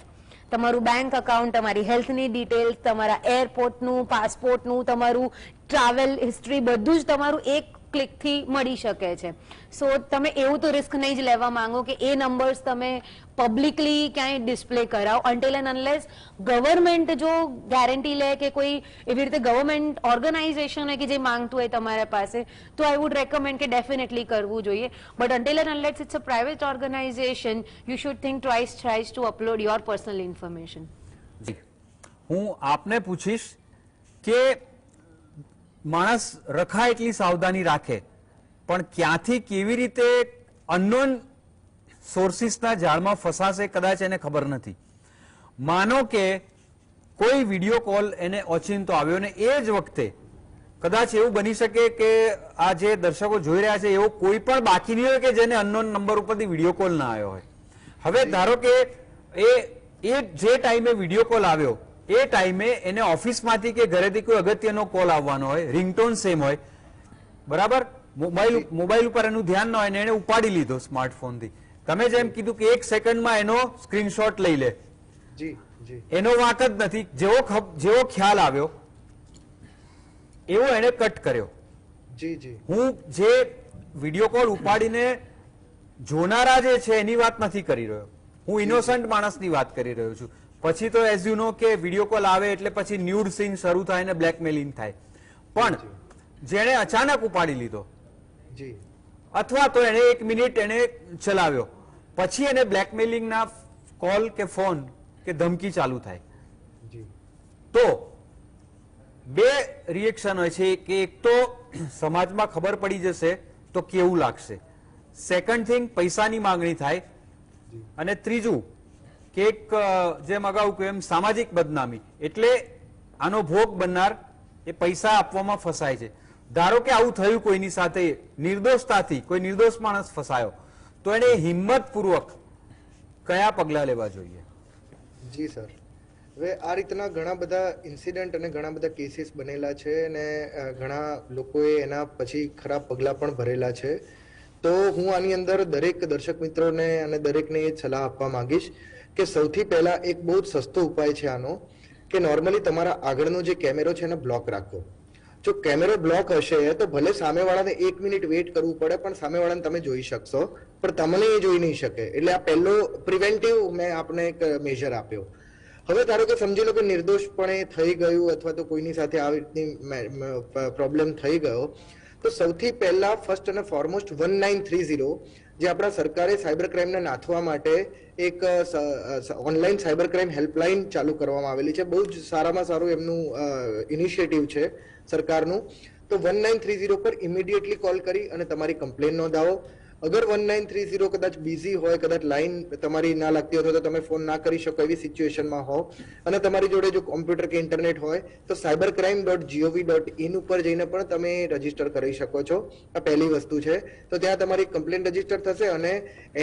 તમારું બેંક અકાઉન્ટ, તમારી હેલ્થની ડિટેલ્સ, તમારા એરપોર્ટનું, પાસપોર્ટનું, તમારું ટ્રાવેલ હિસ્ટ્રી બધું જ તમારું એક ક્લિકથી મળી શકે છે. સો તમે એવું તો રિસ્ક નહીં જ લેવા માંગો કે એ નંબર્સ તમે પબ્લિકલી ક્યાંય ડિસ્પ્લે કરાવો અન્ટિલ એન્ડ અનલેસ ગવર્મેન્ટ જો ગેરંટી લે કે કોઈ એવી રીતે ગવર્મેન્ટ ઓર્ગેનાઇઝેશન હોય કે જે માંગતું હોય તમારા પાસે, તો આઈ વુડ રેકમેન્ડ કે ડેફિનેટલી કરવું જોઈએ. But until and unless it's a private organisation, you should think twice thrice to upload your personal information. હું આપને પૂછીશ કે માણસ રખાય એટલી સાવધાની રાખે, પણ ક્યાંથી કેવી રીતે અનનોન સોર્સિસના જાળમાં ફસાશે કદાચ એને ખબર નથી. માનો કે કોઈ વિડીયો કોલ એને ઓચિંતો આવ્યો ને એ જ વખતે કદાચ એવું બની શકે કે આ જે દર્શકો જોઈ રહ્યા છે એવો કોઈ પણ બાકી નહીં હોય કે જેને અનનોન નંબર ઉપરથી વિડીયો કોલ ના આવ્યો હોય. હવે ધારો કે એ જે ટાઈમે વિડીયો કોલ આવ્યો એ ટાઈમે એને ઓફિસમાંથી કે ઘરેથી કોઈ અગત્યનો કોલ આવવાનો હોય, રિંગટોન સેમ હોય, બરાબર, મોબાઈલ ઉપર એનું ધ્યાન ન હોય ને એને ઉપાડી લીધો સ્માર્ટફોનથી. તમે જેમ કીધું કે 1 સેકન્ડમાં એનો સ્ક્રીનશોટ લઈ લે, એનો વાંક જ નથી. જેવો ખ્યાલ આવ્યો એવો એને કટ કર્યો. હું જે વિડીયો કોલ ઉપાડીને જોનારા જે છે એની વાત નથી કરી રહ્યો, હું ઇનોસન્ટ માણસની વાત કરી રહ્યો છું. પછી તો એઝ યુ નો કે વિડીયો કોલ આવે એટલે પછી ન્યૂડ સીન શરૂ થાય ને બ્લેકમેલિંગ થાય. પણ જેણે અચાનક ઉપાડી લીધો અથવા તો એને 1 મિનિટ એને ચલાવ્યો, પછી એને બ્લેકમેલિંગના કોલ કે ફોન કે ધમકી ચાલુ થાય, તો બે રિએક્શન હોય છે કે એક તો સમાજમાં ખબર પડી જશે તો કેવું લાગશે, સેકન્ડ થિંગ પૈસાની માંગણી થાય, અને ત્રીજું કે એક જેમ અગાઉ કહ્યું એમ સામાજિક બદનામી. એટલે આનો ભોગ બનનાર એ પૈસા આપવામાં ફસાય છે. ધારો કે આવું થયું કોઈની સાથે નિર્દોષતાથી, કોઈ નિર્દોષ માણસ ફસાયો, તો એને હિંમતપૂર્વક કયા પગલા લેવા જોઈએ? જી સર, હવે આ રીતના ઘણા બધા ઇન્સિડન્ટ અને ઘણા બધા કેસીસ બનેલા છે અને ઘણા લોકોએ એના પછી ખરાબ પગલા પણ ભરેલા છે. તો હું આની અંદર દરેક દર્શક મિત્રોને અને દરેકને એ સલાહ આપવા માંગીશ કે સૌથી પહેલા એક બહુ જ સસ્તો ઉપાય છે આનો, કે નોર્મલી તમારા આગળનો જે કેમેરો છે એને બ્લોક રાખો. જો કેમેરો બ્લોક હશે તો ભલે સામેવાળાને 1 મિનિટ વેઇટ કરવું પડે, પણ સામેવાળાને તમે જોઈ શકશો, પણ તમને એ જોઈ નહીં શકે. એટલે આ પહેલો પ્રિવેન્ટિવ મેં આપને એક મેજર આપ્યો. હવે ધારો કે સમજી લો કે નિર્દોષપણે થઈ ગયું અથવા તો કોઈની સાથે આવી રીતની પ્રોબ્લેમ થઈ ગયો, તો સૌથી પહેલા ફર્સ્ટ અને ફોરમોસ્ટ 1930 જે આપણા સરકારે સાયબર ક્રાઇમને નાથવા માટે એક ઓનલાઈન સાયબર ક્રાઇમ હેલ્પલાઇન ચાલુ કરવામાં આવેલી છે. બહુ જ સારામાં સારું એમનું ઇનિશિયેટિવ છે સરકારનું. તો 1930 પર ઇમિડિયેટલી કોલ કરી અને તમારી કમ્પ્લેન નોંધાવો. અગર 1930 કદાચ બિઝી હોય, કદાચ લાઈન તમારી ના લાગતી હોય તો તમે ફોન ના કરી શકો એવી સિચ્યુએશનમાં હો, અને તમારી જોડે જો કોમ્પ્યુટર કે ઇન્ટરનેટ હોય તો cybercrime.gov.in ઉપર જઈને પણ તમે રજીસ્ટર કરી શકો છો. આ પહેલી વસ્તુ છે. તો ત્યાં તમારી કમ્પ્લેન રજીસ્ટર થશે અને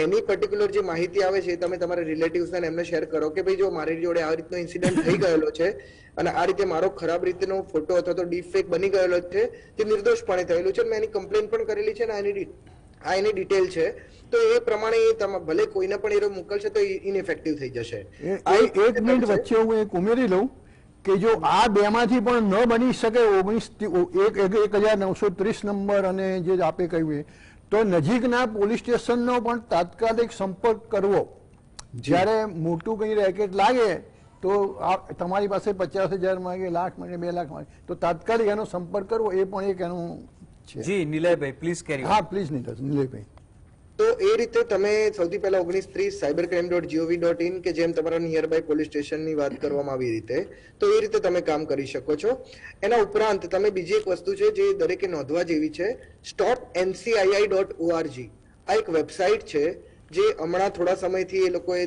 એની પર્ટિક્યુલર જે માહિતી આવે છે એ તમે તમારા રિલેટિવ્સને એમને શેર કરો કે ભાઈ જો મારી જોડે આ રીતનો ઇન્સિડન્ટ થઈ ગયેલો છે અને આ રીતે મારો ખરાબ રીતનો ફોટો અથવા તો ડીપ ફેક બની ગયેલો છે, જે નિર્દોષપણે થયેલું છે, મેં એની કમ્પ્લેન પણ કરેલી છે અને એની ડિટેલ છે. તો એ પ્રમાણે ભલે કોઈને પણ એ મોકલશે તો ઇનઇફેક્ટિવ થઈ જશે. 1 મિનિટ વચ્ચે હું એક ઉમેરી લઉં કે જો આ બેમાંથી પણ ન બની શકે 1930 નંબર અને જે આપે કહ્યું તો નજીકના પોલીસ સ્ટેશનનો પણ તાત્કાલિક સંપર્ક કરવો. જ્યારે મોટું કંઈ રેકેટ લાગે તો તમારી પાસે 50,000 માંગે, લાખ માંગે, 2 લાખ માંગે, તો તાત્કાલિક એનો સંપર્ક કરવો એ પણ એક એનું છે. જી નિલયભાઈ પ્લીઝ કેરી. હા પ્લીઝ નિલયભાઈ. તો એ રીતે તમે સૌથી પહેલા 1930 cybercrime.gov.in કે જેમ તમારા નિયર બાય પોલીસ સ્ટેશનની વાત કરવામાં આવી રીતે, તો એ રીતે તમે કામ કરી શકો છો. એના ઉપરાંત તમે બીજી એક વસ્તુ છે જે દરેકે નોંધવા જેવી છે, stopncii.org. આ એક વેબસાઇટ છે જે હમણાં થોડા સમયથી એ લોકોએ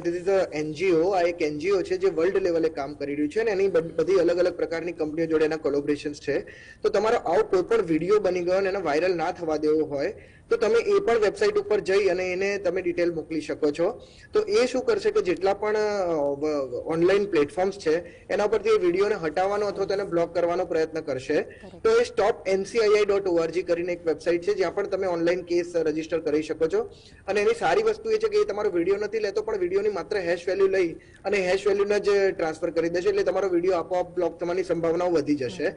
એનજીઓ, આ એક એનજીઓ છે જે વર્લ્ડ લેવલે કામ કરી રહ્યું છે અને એની બધી અલગ અલગ પ્રકારની કંપનીઓ જોડે એના કોલેબોરેશન્સ છે. તો તમારો આવો કોઈ પણ વિડીયો બની ગયો અને એને વાયરલ ના થવા દેવો હોય તો તમે એ પણ વેબસાઇટ ઉપર જઈ અને એને તમે ડિટેલ મોકલી શકો છો. તો એ શું કરશે કે જેટલા પણ ઓનલાઈન પ્લેટફોર્મ્સ છે એના પરથી એ વિડીયોને હટાવવાનો અથવા તેને બ્લોક કરવાનો પ્રયત્ન કરશે. તો એ stopncii.org કરીને એક વેબસાઇટ છે જ્યાં પણ તમે ઓનલાઈન કેસ રજીસ્ટર કરી શકો છો. અને એની સારી વસ્તુ વસ્તુ એ છે કે એ તમારો વિડીયો નથી લેતો, પણ વિડીયોની માત્ર હેશ વેલ્યુ લઈ અને હેશ વેલ્યુને જ ટ્રાન્સફર કરી દેશે, એટલે તમારો વિડીયો આપોઆપ બ્લોક થવાની સંભાવનાઓ વધી જશે.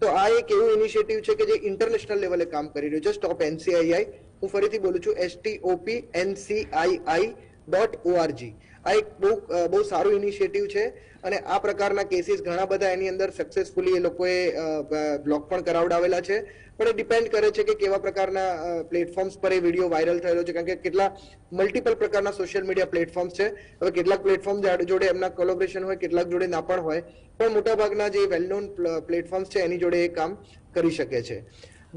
તો આ એક એવું ઇનિશિયેટિવ છે કે જે ઇન્ટરનેશનલ લેવલે કામ કરી રહ્યું છે, સ્ટોપ NCII. હું ફરીથી બોલું છું, STOPNCII.org. આ એક બહુ સારું ઇનિશિયેટિવ છે અને આ પ્રકારના કેસીસ ઘણા બધા એની અંદર સક્સેસફુલી એ લોકોએ બ્લોક પણ કરાવડાવેલા છે. પણ એ ડિપેન્ડ કરે છે કે કેવા પ્રકારના પ્લેટફોર્મ્સ પર એ વિડીયો વાયરલ થયેલો છે, કારણ કે કેટલા મલ્ટિપલ પ્રકારના સોશિયલ મીડિયા પ્લેટફોર્મ્સ છે. હવે કેટલાક પ્લેટફોર્મ જોડે એમના કોલેબોરેશન હોય, કેટલાક જોડે ના પણ હોય, પણ મોટાભાગના જે વેલ નોન પ્લેટફોર્મ્સ છે એની જોડે એ કામ કરી શકે છે.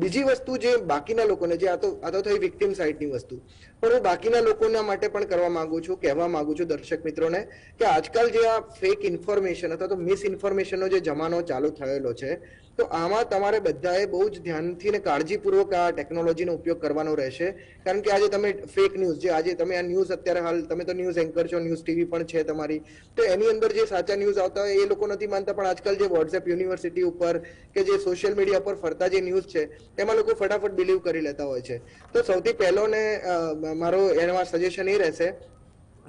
બીજી વસ્તુ જે બાકીના લોકોને, જે આ તો થઈ વિક્ટિમ સાઇડની વસ્તુ, પણ હું બાકીના લોકોના માટે પણ કરવા માંગુ છું, કહેવા માંગુ છું દર્શક મિત્રોને કે આજકાલ જે આ ફેક ઇન્ફોર્મેશન અથવા તો મિસ ઇન્ફોર્મેશનનો જે જમાનો ચાલુ થયેલો છે, તો આમાં તમારે બધાએ બહુ જ ધ્યાનથી ને કાળજીપૂર્વક આ ટેકનોલોજીનો ઉપયોગ કરવાનો રહેશે. કારણ કે આજે તમે ફેક ન્યૂઝ, જે આજે તમે આ ન્યૂઝ અત્યારે હાલ, તમે તો ન્યૂઝ એન્કર છો, ન્યૂઝ ટીવી પણ છે તમારી, તો એની અંદર જે સાચા ન્યૂઝ આવતા હોય એ લોકો નથી માનતા, પણ આજકાલ જે વોટ્સએપ યુનિવર્સિટી ઉપર કે જે સોશિયલ મીડિયા પર ફરતા જે ન્યૂઝ છે એમાં લોકો ફટાફટ બિલીવ કરી લેતા હોય છે. તો સૌથી પહેલો ને મારો એમાં સજેશન એ રહેશે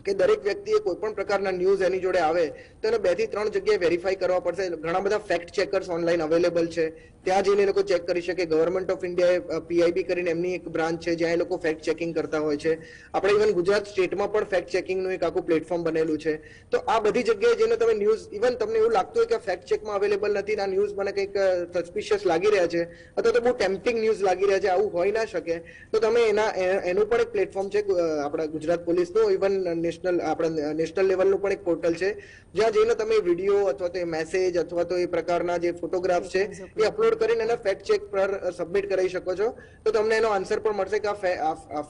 કે દરેક વ્યક્તિએ કોઈ પણ પ્રકારના ન્યૂઝ એની જોડે આવે તો એને 2 થી 3 જગ્યાએ વેરીફાઈ કરવા પડશે. ઘણા બધા ફેક્ટ ચેકર્સ ઓનલાઈન અવેલેબલ છે, ત્યાં જઈને લોકો ચેક કરી શકે. ગવર્મેન્ટ ઓફ ઇન્ડિયાએ PIB કરીને એમની એક બ્રાન્ચ છે જ્યાં એ લોકો ફેક્ટ ચેકિંગ કરતા હોય છે. આપણે ઇવન ગુજરાત સ્ટેટમાં પણ ફેક્ટ ચેકિંગનું એક આખું પ્લેટફોર્મ બનેલું છે. તો આ બધી જગ્યાએ જઈને તમે ન્યૂઝ, ઇવન તમને એવું લાગતું હોય કે ફેક્ટ ચેકમાં અવેલેબલ નથી, આ ન્યૂઝ મને કંઈક સસ્પિશિયસ લાગી રહ્યા છે અથવા તો બહુ ટેમ્પટિંગ ન્યૂઝ લાગી રહ્યા છે, આવું હોઈ ના શકે, તો તમે એનું પણ એક પ્લેટફોર્મ છે આપણા ગુજરાત પોલીસનું. ઇવન નેશનલ લેવલનું પણ એક પોર્ટલ છે જ્યાં જઈને તમે વિડીયો અથવા તો મેસેજ અથવા તો એ પ્રકારના જે ફોટોગ્રાફ્સ છે એ અપલોડ કરીને એને ફેક્ટ ચેક પર સબમિટ કરી શકો છો, તો તમને એનો આન્સર પણ મળશે કે આ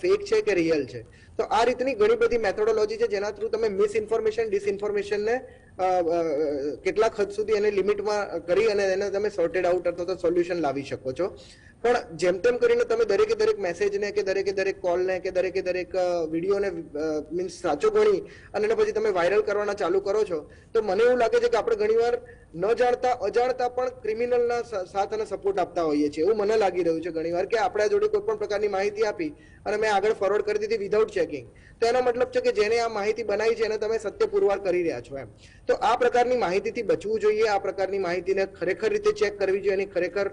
ફેક છે કે રિયલ છે. તો આ રીતની ઘણી બધી મેથોડોલોજી છે જેના થ્રુ તમે મિસઇન્ફોર્મેશન, ડિસઇન્ફોર્મેશનને કેટલાક હદ સુધી એને લિમિટમાં કરી અને એને તમે સોર્ટેડ આઉટ અથવા તો સોલ્યુશન લાવી શકો છો. પણ જેમ તેમ કરીને તમે દરેકે દરેક મેસેજને કે દરેકે દરેક કોલને કે દરેકે દરેક વિડીયોને મીન્સ સાચો ગણી અને એને પછી તમે વાયરલ કરવાના ચાલુ કરો છો, તો મને એવું લાગે છે કે આપણે ઘણીવાર ન જાણતા અજાણતા પણ ક્રિમિનલના સાથ અને સપોર્ટ આપતા હોઈએ છીએ. એવું મને લાગી રહ્યું છે ઘણીવાર કે આપણા જોડે કોઈ પણ પ્રકારની માહિતી આપી અને મેં આગળ ફોરવર્ડ કરી દીધી વિધાઉટ ચેકિંગ, તો એનો મતલબ છે કે જેને આ માહિતી બનાવી છે એને તમે સત્ય પુરવાર કરી રહ્યા છો એમ. તો આ પ્રકારની માહિતીથી બચવું જોઈએ. આ પ્રકારની માહિતીને ખરેખર રીતે ચેક કરવી જોઈએ. એની ખરેખર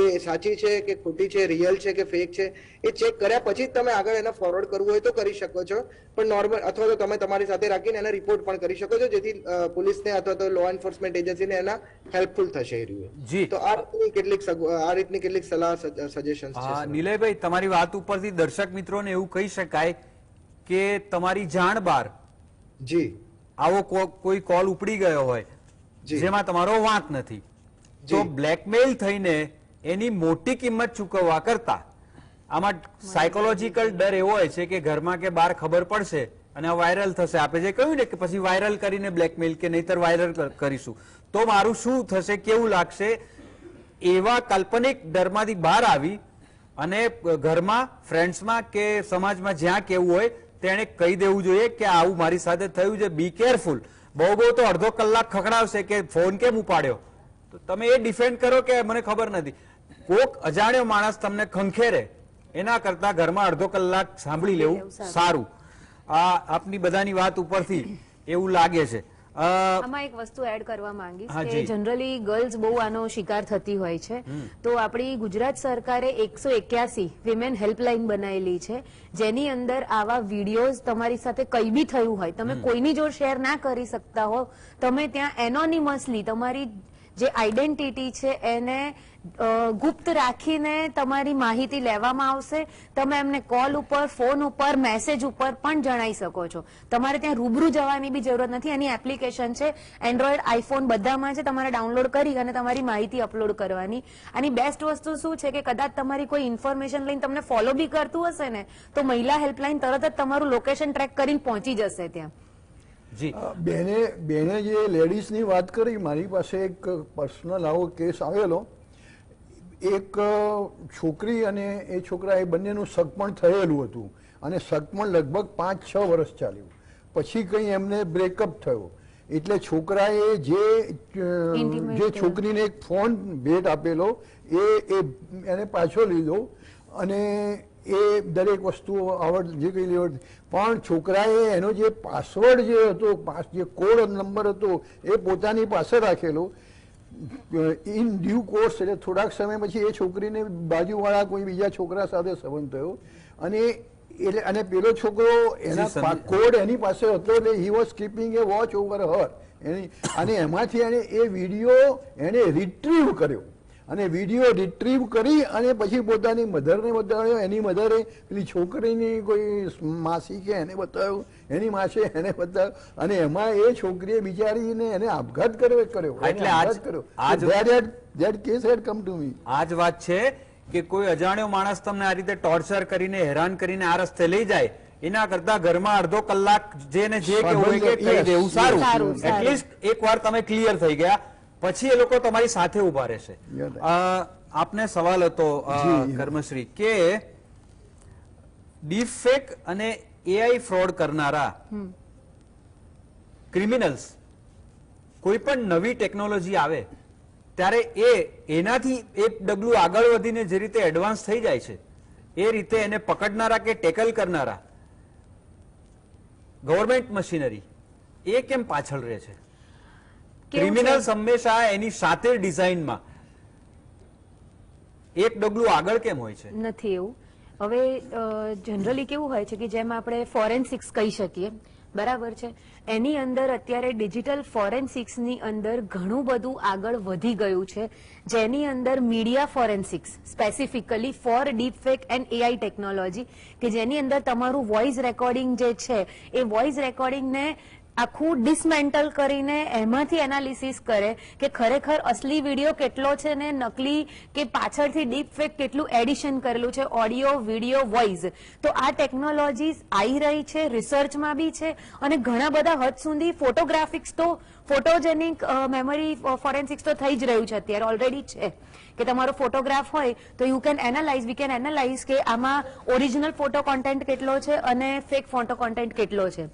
એ સાચી છે કે ખોટી છે, રિયલ છે કે ફેક છે, એ ચેક કર્યા પછી જ તમે આગળ એને ફોરવર્ડ કરવું હોય તો કરી શકો છો. પણ નોર્મલ અથવા તો તમે તમારી સાથે રાખીને એને રિપોર્ટ પણ કરી શકો છો, જેથી પોલીસને અથવા તો લો એન્ફોર્સમેન્ટ એજન્સીને એના હેલ્પફુલ થશે એ રહ્યું. જી, તો આ રીતની કેટલીક સલાહ સજેશન્સ છે. નિલયભાઈ, તમારી વાત ઉપરથી દર્શક મિત્રોને એવું કહી શકાય કે તમારી જાણ બહાર જી આવો કોઈ કોલ ઉપડી ગયો હોય જેમાં તમારો વાંક નથી, તો બ્લેકમેલ થઈને એની મોટી કિંમત ચૂકવવા કરતા આમાં સાયકોલોજીકલ ડર એવો હોય છે કે ઘરમાં કે બહાર ખબર પડશે અને આ વાયરલ થશે. આપે જે કહ્યું ને કે પછી વાયરલ કરીને બ્લેકમેલ કે નહીતર વાયરલ કરીશું તો મારું શું થશે, કેવું લાગશે, એવા કાલ્પનિક ડરમાંથી બહાર આવી અને ઘરમાં, ફ્રેન્ડ્સમાં કે સમાજમાં જ્યાં કેવું હોય તેને કહી દેવું જોઈએ કે આવું મારી સાથે થયું છે, બી કેરફુલ. બહુ તો અડધો કલાક ખખડાવશે કે ફોન કેમ ઉપાડ્યો, તો તમે એ ડિફેન્ડ કરો કે મને ખબર નથી. કોક અજાણ્યો માણસ તમને ખંખેરે એના કરતા ઘરમાં અડધો કલાક સાંભળી લેવું સારું. આ આપની બધાની વાત ઉપરથી એવું લાગે છે. આમાં એક વસ્તુ એડ કરવા માંગીશ કે જનરલી ગર્લ્સ બહુ આનો શિકાર થતી હોય છે, તો આપણી ગુજરાત સરકારે 181 વિમેન હેલ્પલાઇન બનાવેલી છે, જેની અંદર આવા વિડીયોઝ તમારી સાથે કઈ બી થયું હોય, તમે કોઈની જોડે શેર ના કરી શકતા હો, તમે ત્યાં એનોનિમસલી તમારી જે આઈડેન્ટિટી છે એને ગુપ્ત રાખીને તમારી માહિતી લેવામાં આવશે. તમે એમને કોલ ઉપર, ફોન ઉપર, મેસેજ ઉપર પણ જણાવી શકો છો. તમારે ત્યાં રૂબરૂ જવાની બી જરૂરત નથી. એની એપ્લિકેશન છે, એન્ડ્રોઈડ, આઈફોન બધામાં છે, તમારે ડાઉનલોડ કરી અને તમારી માહિતી અપલોડ કરવાની. આની બેસ્ટ વસ્તુ શું છે કે કદાચ તમારી કોઈ ઇન્ફોર્મેશન લઈને તમને ફોલો બી કરતું હશે ને, તો મહિલા હેલ્પલાઇન તરત જ તમારું લોકેશન ટ્રેક કરીને પહોંચી જશે ત્યાં. બેને જે લેડીઝની વાત કરી, મારી પાસે એક પર્સનલ આવો કેસ આવેલો. એક છોકરી અને એ છોકરા, એ બંનેનું સગપણ થયેલું હતું અને સગપણ લગભગ 5-6 વર્ષ ચાલ્યું. પછી કંઈ એમને બ્રેકઅપ થયો એટલે છોકરાએ જે છોકરીને એક ફોન ભેટ આપેલો એને પાછો લીધો અને એ દરેક વસ્તુ જે કઈ લેવડ, પણ છોકરાએ એનો જે પાસવર્ડ જે હતો, જે કોડ નંબર હતો એ પોતાની પાસે રાખેલો. ઇન ડ્યુ કોર્સ એટલે થોડાક સમય પછી એ છોકરીને બાજુવાળા કોઈ બીજા છોકરા સાથે સંબંધ થયો અને પેલો છોકરો એના કોડ એની પાસે હતો એટલે he was keeping a watch over her અને એમાંથી એને એ વિડીયો એને રિટ્રીવ કર્યો અને વિડીયો રિટ્રીવ કરી અને પછી પોતાની મધરને બતાવ્યો. એની મધરે પેલી છોકરીની કોઈ માસી કે એને બતાવ્યું, એની માસે એને બતાવ્યું અને એમાં એ છોકરીએ બિચારીને એને આપઘાત કર્યો. આ જ વાત છે કે કોઈ અજાણ્યો માણસ તમને આ રીતે ટોર્ચર કરીને હેરાન કરીને આ રસ્તે લઈ જાય એના કરતા ઘરમાં અડધો કલાક જેને જે કેવું હોય કે કહી દેવું સારું. એટલીસ્ટ એક વાર તમે ક્લિયર થઈ ગયા પછી એ લોકો તમારી સાથે ઉભા રહેશે. આપને સવાલ હતો કર્મશ્રી કે ડીપ ફેક અને એઆઈ ફ્રોડ કરનારા ક્રિમિનલ્સ કોઈ પણ નવી ટેકનોલોજી આવે ત્યારે એનાથી એક ડગલું આગળ વધીને જે રીતે એડવાન્સ થઈ જાય છે એ રીતે એને પકડનારા કે ટેકલ કરનારા ગવર્મેન્ટ મશીનરી એ કેમ પાછળ રહે છે? ક્રિમિનલ્સ હંમેશા એની સાથે ડિઝાઇનમાં એક ડગલું આગળ કેમ હોય છે? નથી એવું. હવે જનરલી કેવું હોય છે કે જેમ આપણે ફોરેન્સિક્સ કહી શકીએ, બરાબર છે, એની અંદર અત્યારે ડિજિટલ ફોરેન્સિક્સની અંદર ઘણું બધું આગળ વધી ગયું છે, જેની અંદર media forensics specifically for deep fake and AI technology કે જેની અંદર તમારું વોઇસ રેકોર્ડિંગ જે છે એ વોઇસ રેકોર્ડિંગને આખું ડિસમેન્ટલ કરીને એમાંથી એનાલિસિસ કરે કે ખરેખર અસલી વિડીયો કેટલો છે ને નકલી કે પાછળથી ડીપ ફેક કેટલું એડિશન કરેલું છે, ઓડિયો, વિડીયો, વોઇસ. તો આ ટેકનોલોજીસ આવી રહી છે, રિસર્ચમાં બી છે અને ઘણા બધા હદ સુધી ફોટોગ્રાફિક્સ તો ફોટોજેનિક મેમરી ફોરેન્સિક્સ તો થઈ જ રહ્યું છે અત્યારે ઓલરેડી છે કે તમારો ફોટોગ્રાફ હોય તો you can analyse, we can analyse કે આમાં ઓરિજિનલ ફોટો કોન્ટેન્ટ કેટલો છે અને ફેક ફોટો કોન્ટેન્ટ કેટલો છે.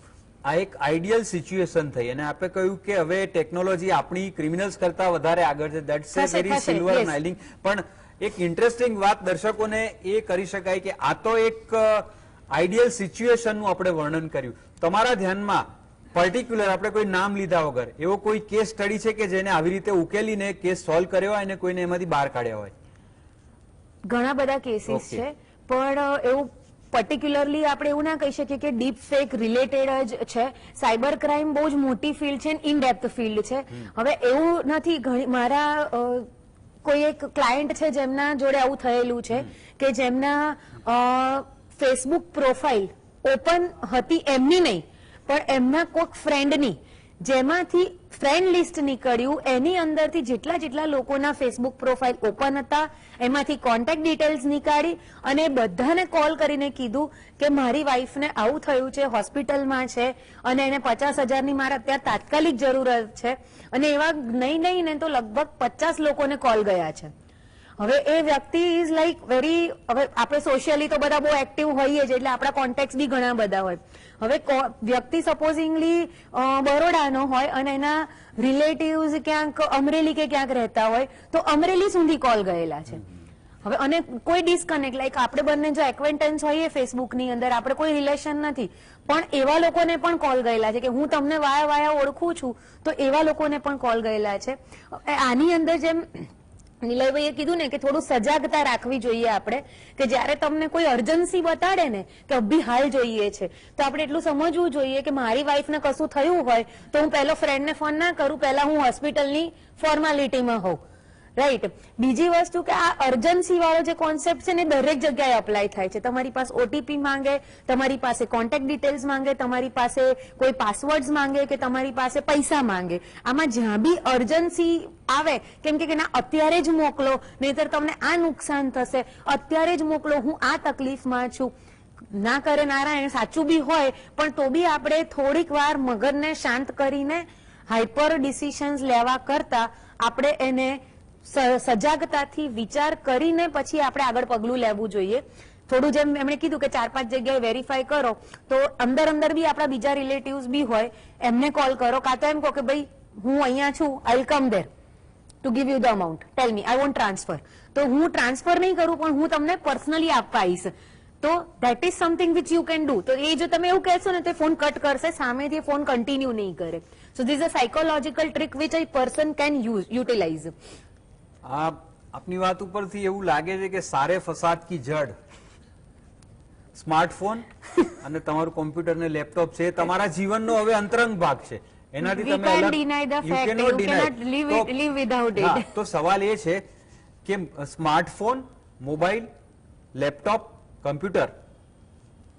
આ એક આઈડિયલ સિચ્યુએશન થઈ અને આપણે કહ્યું કે હવે ટેકનોલોજી આપણી ક્રિમિનલ્સ કરતા વધારે આગળ છે. That's A very silver lining. પણ એક ઇન્ટરેસ્ટિંગ વાત દર્શકોને એ કરી શકાય કે આ તો એક આઈડિયલ સિચ્યુએશનનું આપણે વર્ણન કર્યું. તમારા ધ્યાનમાં પર્ટિક્યુલર આપણે કોઈ નામ લીધા વગર એવો કોઈ કેસ સ્ટડી છે કે જેને આવી રીતે ઉકેલીને કેસ સોલ્વ કર્યો હોય અને કોઈને એમાંથી બહાર કાઢ્યા હોય? ઘણા બધા કેસીસ છે પણ એવું પર્ટિક્યુલરલી આપણે એવું ના કહી શકીએ કે ડીપ ફેક રિલેટેડ જ છે. સાયબર ક્રાઇમ બહુ જ મોટી ફિલ્ડ છે, ઇન ડેપ્થ ફિલ્ડ છે. હવે એવું નથી, મારા કોઈ એક ક્લાયન્ટ છે જેમના જોડે આવું થયેલું છે કે જેમના ફેસબુક પ્રોફાઇલ ઓપન હતી એમની નહીં પણ એમના કોઈક ફ્રેન્ડની, જેમાંથી ફ્રેન્ડ લિસ્ટ નીકળ્યું એની અંદરથી જેટલા લોકોના ફેસબુક પ્રોફાઇલ ઓપન હતા એમાંથી કોન્ટેક્ટ ડિટેલ્સ નીકાળી અને બધાને કોલ કરીને કીધું કે મારી વાઈફને આવું થયું છે, હોસ્પિટલમાં છે અને એને 50,000ની મારે અત્યારે તાત્કાલિક જરૂરત છે અને એવા નહીં ને તો લગભગ 50 લોકોને કોલ ગયા છે. હવે એ વ્યક્તિ ઇઝ લાઈક વેરી, હવે આપણે સોશિયલી તો બધા બહુ એક્ટિવ હોઈએ જ એટલે આપણા કોન્ટેક્ટ બી ઘણા બધા હોય. હવે વ્યક્તિ સપોઝિંગલી બરોડાનો હોય અને એના રિલેટિવ્સ ક્યાંક અમરેલી કે ક્યાંક રહેતા હોય તો અમરેલી સુધી કોલ ગયેલા છે. હવે અને કોઈ ડિસ્કનેક્ટ, લાઈક આપણે બંને જો એક્વેન્ટન્સ હોઈએ ફેસબુકની અંદર, આપણે કોઈ રિલેશન નથી પણ એવા લોકોને પણ કોલ ગયેલા છે કે હું તમને વાયા ઓળખું છું, તો એવા લોકોને પણ કોલ ગયેલા છે. આની અંદર જેમ નિલયભાઈએ કીધું ને કે થોડું સજાગતા રાખવી જોઈએ આપણે કે જ્યારે તમને કોઈ અર્જન્સી બતાડે ને કે અભી હાલ જોઈએ છે તો આપણે એટલું સમજવું જોઈએ કે મારી વાઈફને કશું થયું હોય તો હું પહેલો ફ્રેન્ડને ફોન ના કરું, પહેલા હું હોસ્પિટલની ફોર્માલિટીમાં હોઉં. રાઈટ. બીજી વસ્તુ કે આ અર્જન્સી વાળો જે કોન્સેપ્ટ છે ને દરેક જગ્યાએ અપ્લાય થાય છે. તમારી પાસે ઓટીપી માંગે, તમારી પાસે કોન્ટેક્ટ ડિટેલ્સ માંગે, તમારી પાસે કોઈ પાસવર્ડ્સ માંગે કે તમારી પાસે પૈસા માંગે. આમાં જ્યાં બી અર્જન્સી આવે કેમ કે ના અત્યારે જ મોકલો નહીતર તમને આ નુકસાન થશે, અત્યારે જ મોકલો, હું આ તકલીફમાં છું, ના કરે નારાયણ, સાચું બી હોય પણ તો બી આપણે થોડીક વાર મગજને શાંત કરીને હાઈપર ડિસિશન્સ લેવા કરતા આપણે એને સજાગતાથી વિચાર કરીને પછી આપણે આગળ પગલું લેવું જોઈએ. થોડું જેમ એમણે કીધું કે 4-5 જગ્યાએ વેરીફાઈ કરો તો અંદર બી આપણા બીજા રિલેટિવ્સ બી હોય એમને કોલ કરો, કાં તો એમ કહો કે ભાઈ હું અહીંયા છું, I will come there to give you the amount, tell me, I want transfer. તો હું ટ્રાન્સફર નહીં કરું પણ હું તમને પર્સનલી આપવા આવીશ. તો that is something which you can do. તો એ જો તમે એવું કહેશો ને તો ફોન કટ કરશે, સામેથી ફોન કન્ટિન્યુ નહીં કરે. So this a psychological trick which a person can utilise. આપની વાત ઉપરથી એવું લાગે છે કે સારે ફસાદ કી જડ સ્માર્ટફોન અને તમારું કોમ્પ્યુટર ને લેપટોપ છે, તમારા જીવનનો હવે અંતરંગ ભાગ છે. એનાથી We તમે can't અલગ deny the you fact. cannot You deny. cannot live without it. હા, તો સવાલ એ છે કે સ્માર્ટફોન, મોબાઈલ, લેપટોપ, કમ્પ્યુટર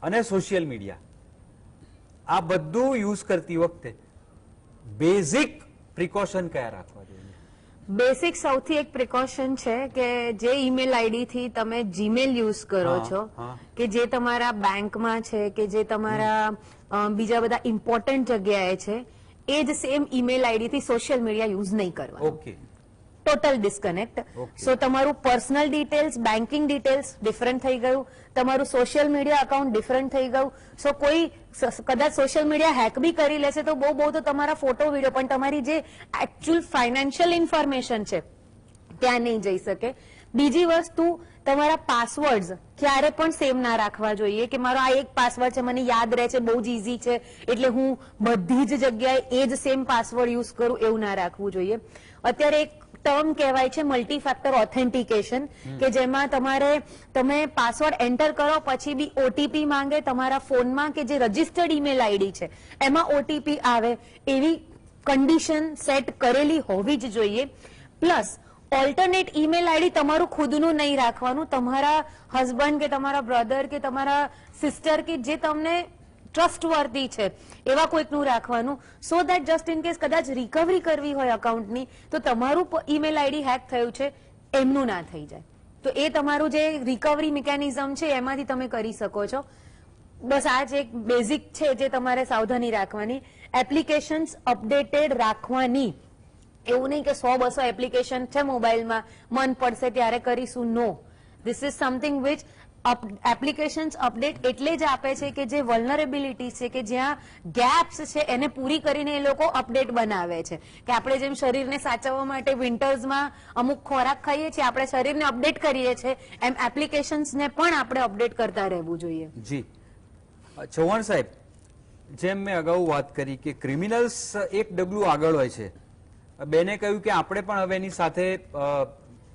અને સોશિયલ મીડિયા આ બધું યુઝ કરતી વખતે બેઝિક પ્રિકોશન કયા રાખવા જોઈએ? બેસિક સૌથી એક પ્રિકોશન છે કે જે ઈમેલ આઈડી થી તમે જીમેલ યુઝ કરો છો, કે જે તમારા બેંકમાં છે, કે જે તમારા બીજા બધા ઇમ્પોર્ટન્ટ જગ્યાએ છે, એ જ સેમ ઈમેલ આઈડી થી સોશિયલ મીડિયા યુઝ નહીં કરવા. Okay, total disconnect. સો તમારું personal details, banking details different થઈ ગયું, તમારું સોશિયલ મીડિયા અકાઉન્ટ ડિફરન્ટ થઈ ગયું. સો કોઈ કદાચ સોશિયલ મીડિયા હેક બી કરી લેશે તો બહુ તો તમારા ફોટો વિડીયો, પણ તમારી જે એકચ્યુઅલ ફાઇનાન્શિયલ ઇન્ફોર્મેશન છે ત્યાં નહીં જઈ શકે. બીજી વસ્તુ, તમારા પાસવર્ડ્સ ક્યારે પણ સેમ ના રાખવા જોઈએ કે મારો આ એક પાસવર્ડ છે, મને યાદ રહે છે, બહુ જ ઇઝી છે એટલે હું બધી જ જગ્યાએ એ જ સેમ પાસવર્ડ યુઝ કરું, એવું ના રાખવું જોઈએ. અત્યારે એક ટર્મ કહેવાય છે મલ્ટી ફેક્ટર ઓથેન્ટિકેશન, કે જેમાં તમે પાસવર્ડ એન્ટર કરો પછી બી ઓટીપી માંગે તમારા ફોનમાં, કે જે રજીસ્ટર્ડ ઈમેલ આઈડી છે એમાં ઓટીપી આવે, એવી કન્ડિશન સેટ કરેલી હોવી જ જોઈએ. પ્લસ ઓલ્ટરનેટ ઈમેલ આઈડી તમારું ખુદનું નહીં રાખવાનું, તમારા હસબન્ડ કે તમારા બ્રધર કે તમારા સિસ્ટર કે જે તમને ટ્રસ્ટવર્ધી છે એવા કોઈકનું રાખવાનું, so that just in case કદાચ રિકવરી કરવી હોય અકાઉન્ટની તો તમારું ઈમેલ આઈડી હેક થયું છે એમનું ના થઈ જાય. તો એ તમારું જે રિકવરી મિકેનિઝમ છે એમાંથી તમે કરી શકો છો. બસ આ જ એક બેઝિક છે જે તમારે સાવધાની રાખવાની. એપ્લિકેશન્સ અપડેટેડ રાખવાની, એવું નહીં કે 100-200 એપ્લિકેશન છે મોબાઈલમાં, મન પડશે ત્યારે કરીશું. No, this is something which applications update એટલે જ આપે છે કે જે વલ્નરેબિલિટી છે, કે જ્યાં ગેપ્સ છે એને પૂરી કરીને એ લોકો અપડેટ બનાવે છે. કે આપણે જેમ શરીરને સાચવવા માટે વિન્ટર્સમાં અમુક ખોરાક ખાઈએ છીએ, આપણે શરીરને અપડેટ કરીએ છીએ, એમ એપ્લિકેશન્સને પણ આપણે અપડેટ કરતા રહેવું જોઈએ. જી ચૌહાણ સાહેબ, જેમ મેં અગાઉ વાત કરી કે ક્રિમિનલ્સ એક ડગલું આગળ હોય છે, બેને કહ્યું કે આપણે પણ હવે એની સાથે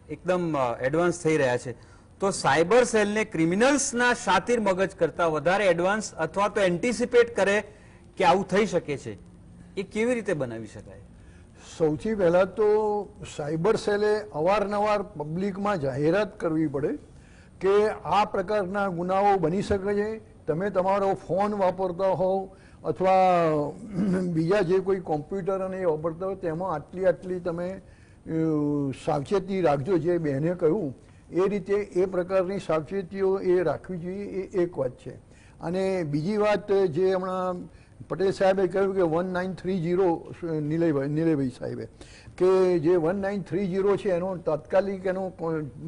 એકદમ એડવાન્સ થઈ રહ્યા છે, તો સાયબર સેલને ક્રિમિનલ્સના શાતિર મગજ કરતા વધારે એડવાન્સ અથવા તો એન્ટિસિપેટ કરે કે આવું થઈ શકે છે, એ કેવી રીતે બનાવી શકાય? સૌથી પહેલા તો સાયબર સેલે અવારનવાર પબ્લિકમાં જાહેરાત કરવી પડે કે આ પ્રકારના ગુનાઓ બની શકે છે. તમે તમારો ફોન વાપરતા હોવ અથવા બીજા જે કોઈ કોમ્પ્યુટર અને એ વાપરતા હોય તેમાં આટલી તમે સાવચેતી રાખજો, જે બહેને કહ્યું એ રીતે એ પ્રકારની સાવચેતીઓ એ રાખવી જોઈએ, એ એક વાત છે. અને બીજી વાત જે હમણાં પટેલ સાહેબે કહ્યું કે 1930 નિલયભાઈ સાહેબે કે જે 1930 છે એનો તાત્કાલિક એનો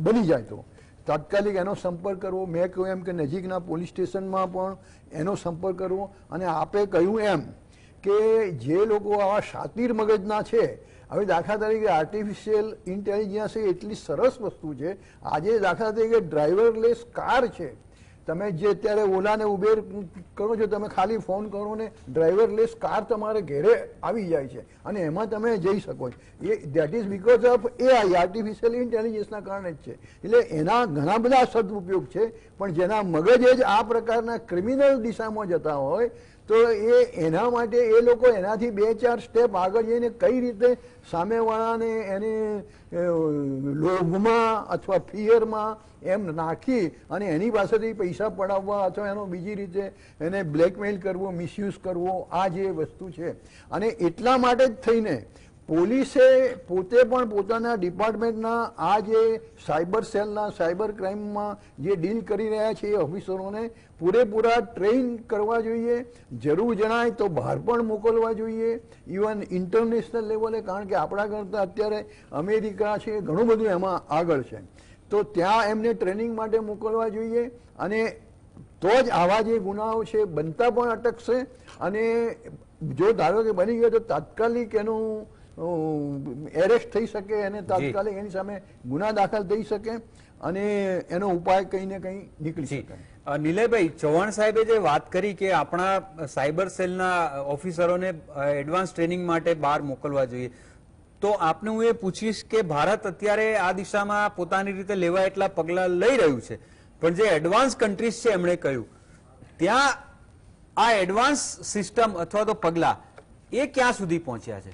બની જાય તો તાત્કાલિક એનો સંપર્ક કરવો. મેં કહ્યું એમ કે નજીકના પોલીસ સ્ટેશનમાં પણ એનો સંપર્ક કરવો. અને આપે કહ્યું એમ કે જે લોકો આવા શાતિર મગજના છે, હવે દાખલા તરીકે આર્ટિફિશિયલ ઇન્ટેલિજન્સ એ એટલી સરસ વસ્તુ છે. આજે દાખલા તરીકે ડ્રાઈવરલેસ કાર છે, તમે જે અત્યારે ઓલા ને ઉબેર કરો છો, તમે ખાલી ફોન કરો ને ડ્રાઈવરલેસ કાર તમારે ઘરે આવી જાય છે અને એમાં તમે જઈ શકો છો. એ that is because of AI, artificial ઇન્ટેલિજન્સના કારણે જ છે. એટલે એના ઘણા બધા સદુપયોગ છે, પણ જેના મગજ જ આ પ્રકારના ક્રિમિનલ દિશામાં જતા હોય તો એના માટે એ લોકો એનાથી 2-4 સ્ટેપ આગળ જઈને કઈ રીતે સામેવાળાને એને લોભમાં અથવા ફિયરમાં એમ નાખી અને એની પાસેથી પૈસા પડાવવા અથવા એનો બીજી રીતે એને બ્લેકમેલ કરવો, મિસયુઝ કરવો, આ જે વસ્તુ છે. અને એટલા માટે જ થઈને પોલીસે પોતે પણ પોતાના ડિપાર્ટમેન્ટના આ જે સાયબર સેલના સાયબર ક્રાઇમમાં જે ડીલ કરી રહ્યા છે એ ઓફિસરોને પૂરેપૂરા ટ્રેન કરવા જોઈએ. જરૂર જણાય તો બહાર પણ મોકલવા જોઈએ, ઇવન ઇન્ટરનેશનલ લેવલે, કારણ કે આપણા કરતાં અત્યારે અમેરિકા છે ઘણું બધું એમાં આગળ છે, તો ત્યાં એમને ટ્રેનિંગ માટે મોકલવા જોઈએ. અને તો જ આવા જે ગુનાઓ છે બનતા પણ અટકશે. અને જો ધારો કે બની ગયો તો તાત્કાલિક એનું એરેસ્ટ થઈ શકે અને તાત્કાલિક એની સામે ગુના દાખલ થઈ શકે અને એનો ઉપાય કંઈ ને કંઈ નીકળી શકે. નિલયભાઈ, ચૌહાણ સાહેબે જે વાત કરી કે આપણા સાયબર સેલના ઓફિસરોને એડવાન્સ ટ્રેનિંગ માટે બહાર મોકલવા જોઈએ, તો આપને હું એ પૂછીશ કે ભારત અત્યારે આ દિશામાં પોતાની રીતે લેવા એટલા પગલાં લઈ રહ્યું છે, પણ જે એડવાન્સ કન્ટ્રીઝ છે એમણે કહ્યું ત્યાં આ એડવાન્સ સિસ્ટમ અથવા તો પગલાં એ ક્યાં સુધી પહોંચ્યા છે?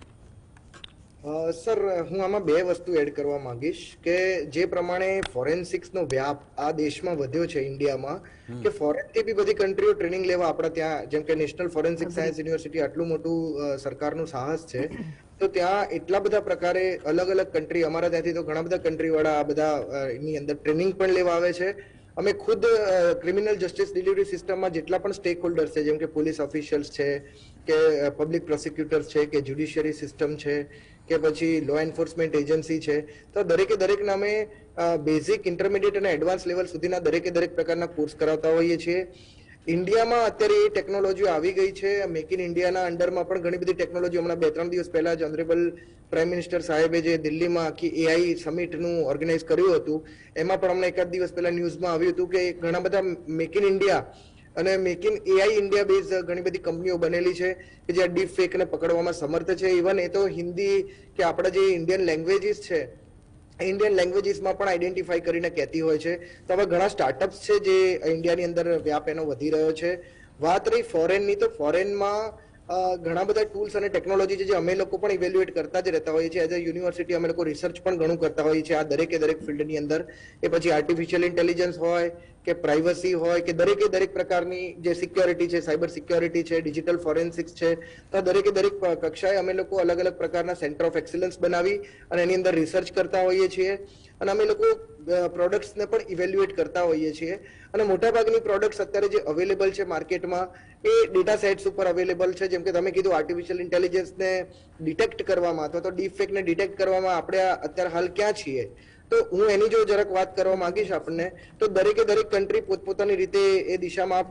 સર, હું આમાં બે વસ્તુ એડ કરવા માંગીશ કે જે પ્રમાણે ફોરેન્સિક્સનો વ્યાપ આ દેશમાં વધ્યો છે ઇન્ડિયામાં, કે ફોરેનથી બી બધી કન્ટ્રીઓ ટ્રેનિંગ લેવા આપણા ત્યાં, જેમ કે નેશનલ ફોરેન્સિક સાયન્સ યુનિવર્સિટી આટલું મોટું સરકારનું સાહસ છે, તો ત્યાં એટલા બધા પ્રકારે અલગ અલગ કન્ટ્રી, અમારા ત્યાંથી તો ઘણા બધા કન્ટ્રી વાળા આ બધા એની અંદર ટ્રેનિંગ પણ લેવા આવે છે. અમે ખુદ ક્રિમિનલ જસ્ટિસ ડિલિવરી સિસ્ટમમાં જેટલા પણ સ્ટેક હોલ્ડર્સ છે, જેમ કે પોલીસ ઓફિશિયલ્સ છે, કે પબ્લિક પ્રોસિક્યુટર્સ છે, કે જ્યુડિશિયરી સિસ્ટમ છે, કે પછી લો એન્ફોર્સમેન્ટ એજન્સી છે, તો દરેકના અમે બેઝિક, ઇન્ટરમીડિયેટ અને એડવાન્સ લેવલ સુધીના દરેક પ્રકારના કોર્સ કરાવતા હોઈએ છીએ. ઇન્ડિયામાં અત્યારે એ ટેકનોલોજીઓ આવી ગઈ છે. મેક ઇન ઇન્ડિયાના અંડરમાં પણ ઘણી બધી ટેકનોલોજી, હમણાં 2-3 દિવસ પહેલા જ ઓનરેબલ પ્રાઇમ મિનિસ્ટર સાહેબે જે દિલ્હીમાં આખી એઆઈ સમિટનું ઓર્ગેનાઇઝ કર્યું હતું, એમાં પણ હમણાં એકાદ દિવસ પહેલા ન્યૂઝમાં આવ્યું હતું કે ઘણા બધા મેક ઇન ઇન્ડિયા અને make in AI India base ઘણી બધી કંપનીઓ બનેલી છે કે જે ડીપ ફેકને પકડવામાં સમર્થ છે. ઇવન એ તો હિન્દી કે આપણા જે ઇન્ડિયન લેંગ્વેજીસ છે, ઇન્ડિયન લેંગ્વેજીસમાં પણ આઈડેન્ટિફાઈ કરીને કહેતી હોય છે. તો હવે ઘણા સ્ટાર્ટઅપ્સ છે જે ઇન્ડિયાની અંદર વ્યાપ એનો વધી રહ્યો છે. વાત રહી ફોરેનની, તો ફોરેનમાં ઘણા બધા ટૂલ્સ અને ટેકનોલોજી છે જે અમે લોકો પણ ઇવેલ્યુએટ કરતા જ રહેતા હોઈએ છીએ. એઝ અ યુનિવર્સિટી અમે લોકો રિસર્ચ પણ ઘણું કરતા હોઈએ છીએ આ દરેક ફિલ્ડની અંદર. એ પછી આર્ટિફિશિયલ ઇન્ટેલિજન્સ હોય કે પ્રાઇવસી હોય કે દરેક પ્રકારની જે સિક્યોરિટી છે, સાયબર સિક્યોરિટી છે, ડિજિટલ ફોરેન્સિક્સ છે, તો દરેક કક્ષાએ અમે લોકો અલગ અલગ પ્રકારના સેન્ટર ઓફ એક્સલન્સ બનાવી અને એની અંદર રિસર્ચ કરતા હોઈએ છીએ. અને અમે લોકો પ્રોડક્ટ્સને પણ ઇવેલ્યુએટ કરતા હોઈએ છીએ. અને મોટાભાગની પ્રોડક્ટ્સ અત્યારે જે અવેલેબલ છે માર્કેટમાં એ ડેટા સેટ્સ ઉપર અવેલેબલ છે. જેમ કે તમે કીધું આર્ટિફિશિયલ ઇન્ટેલિજન્સને ડિટેક્ટ કરવામાં અથવા તો ડીપ ફેકને ડિટેક્ટ કરવામાં આપણે અત્યારે હાલ ક્યાં છીએ, તો હું એની જો જરાક વાત કરવા માંગીશ આપણને, તો દરેક કન્ટ્રી પોતપોતાની રીતે એ દિશામાં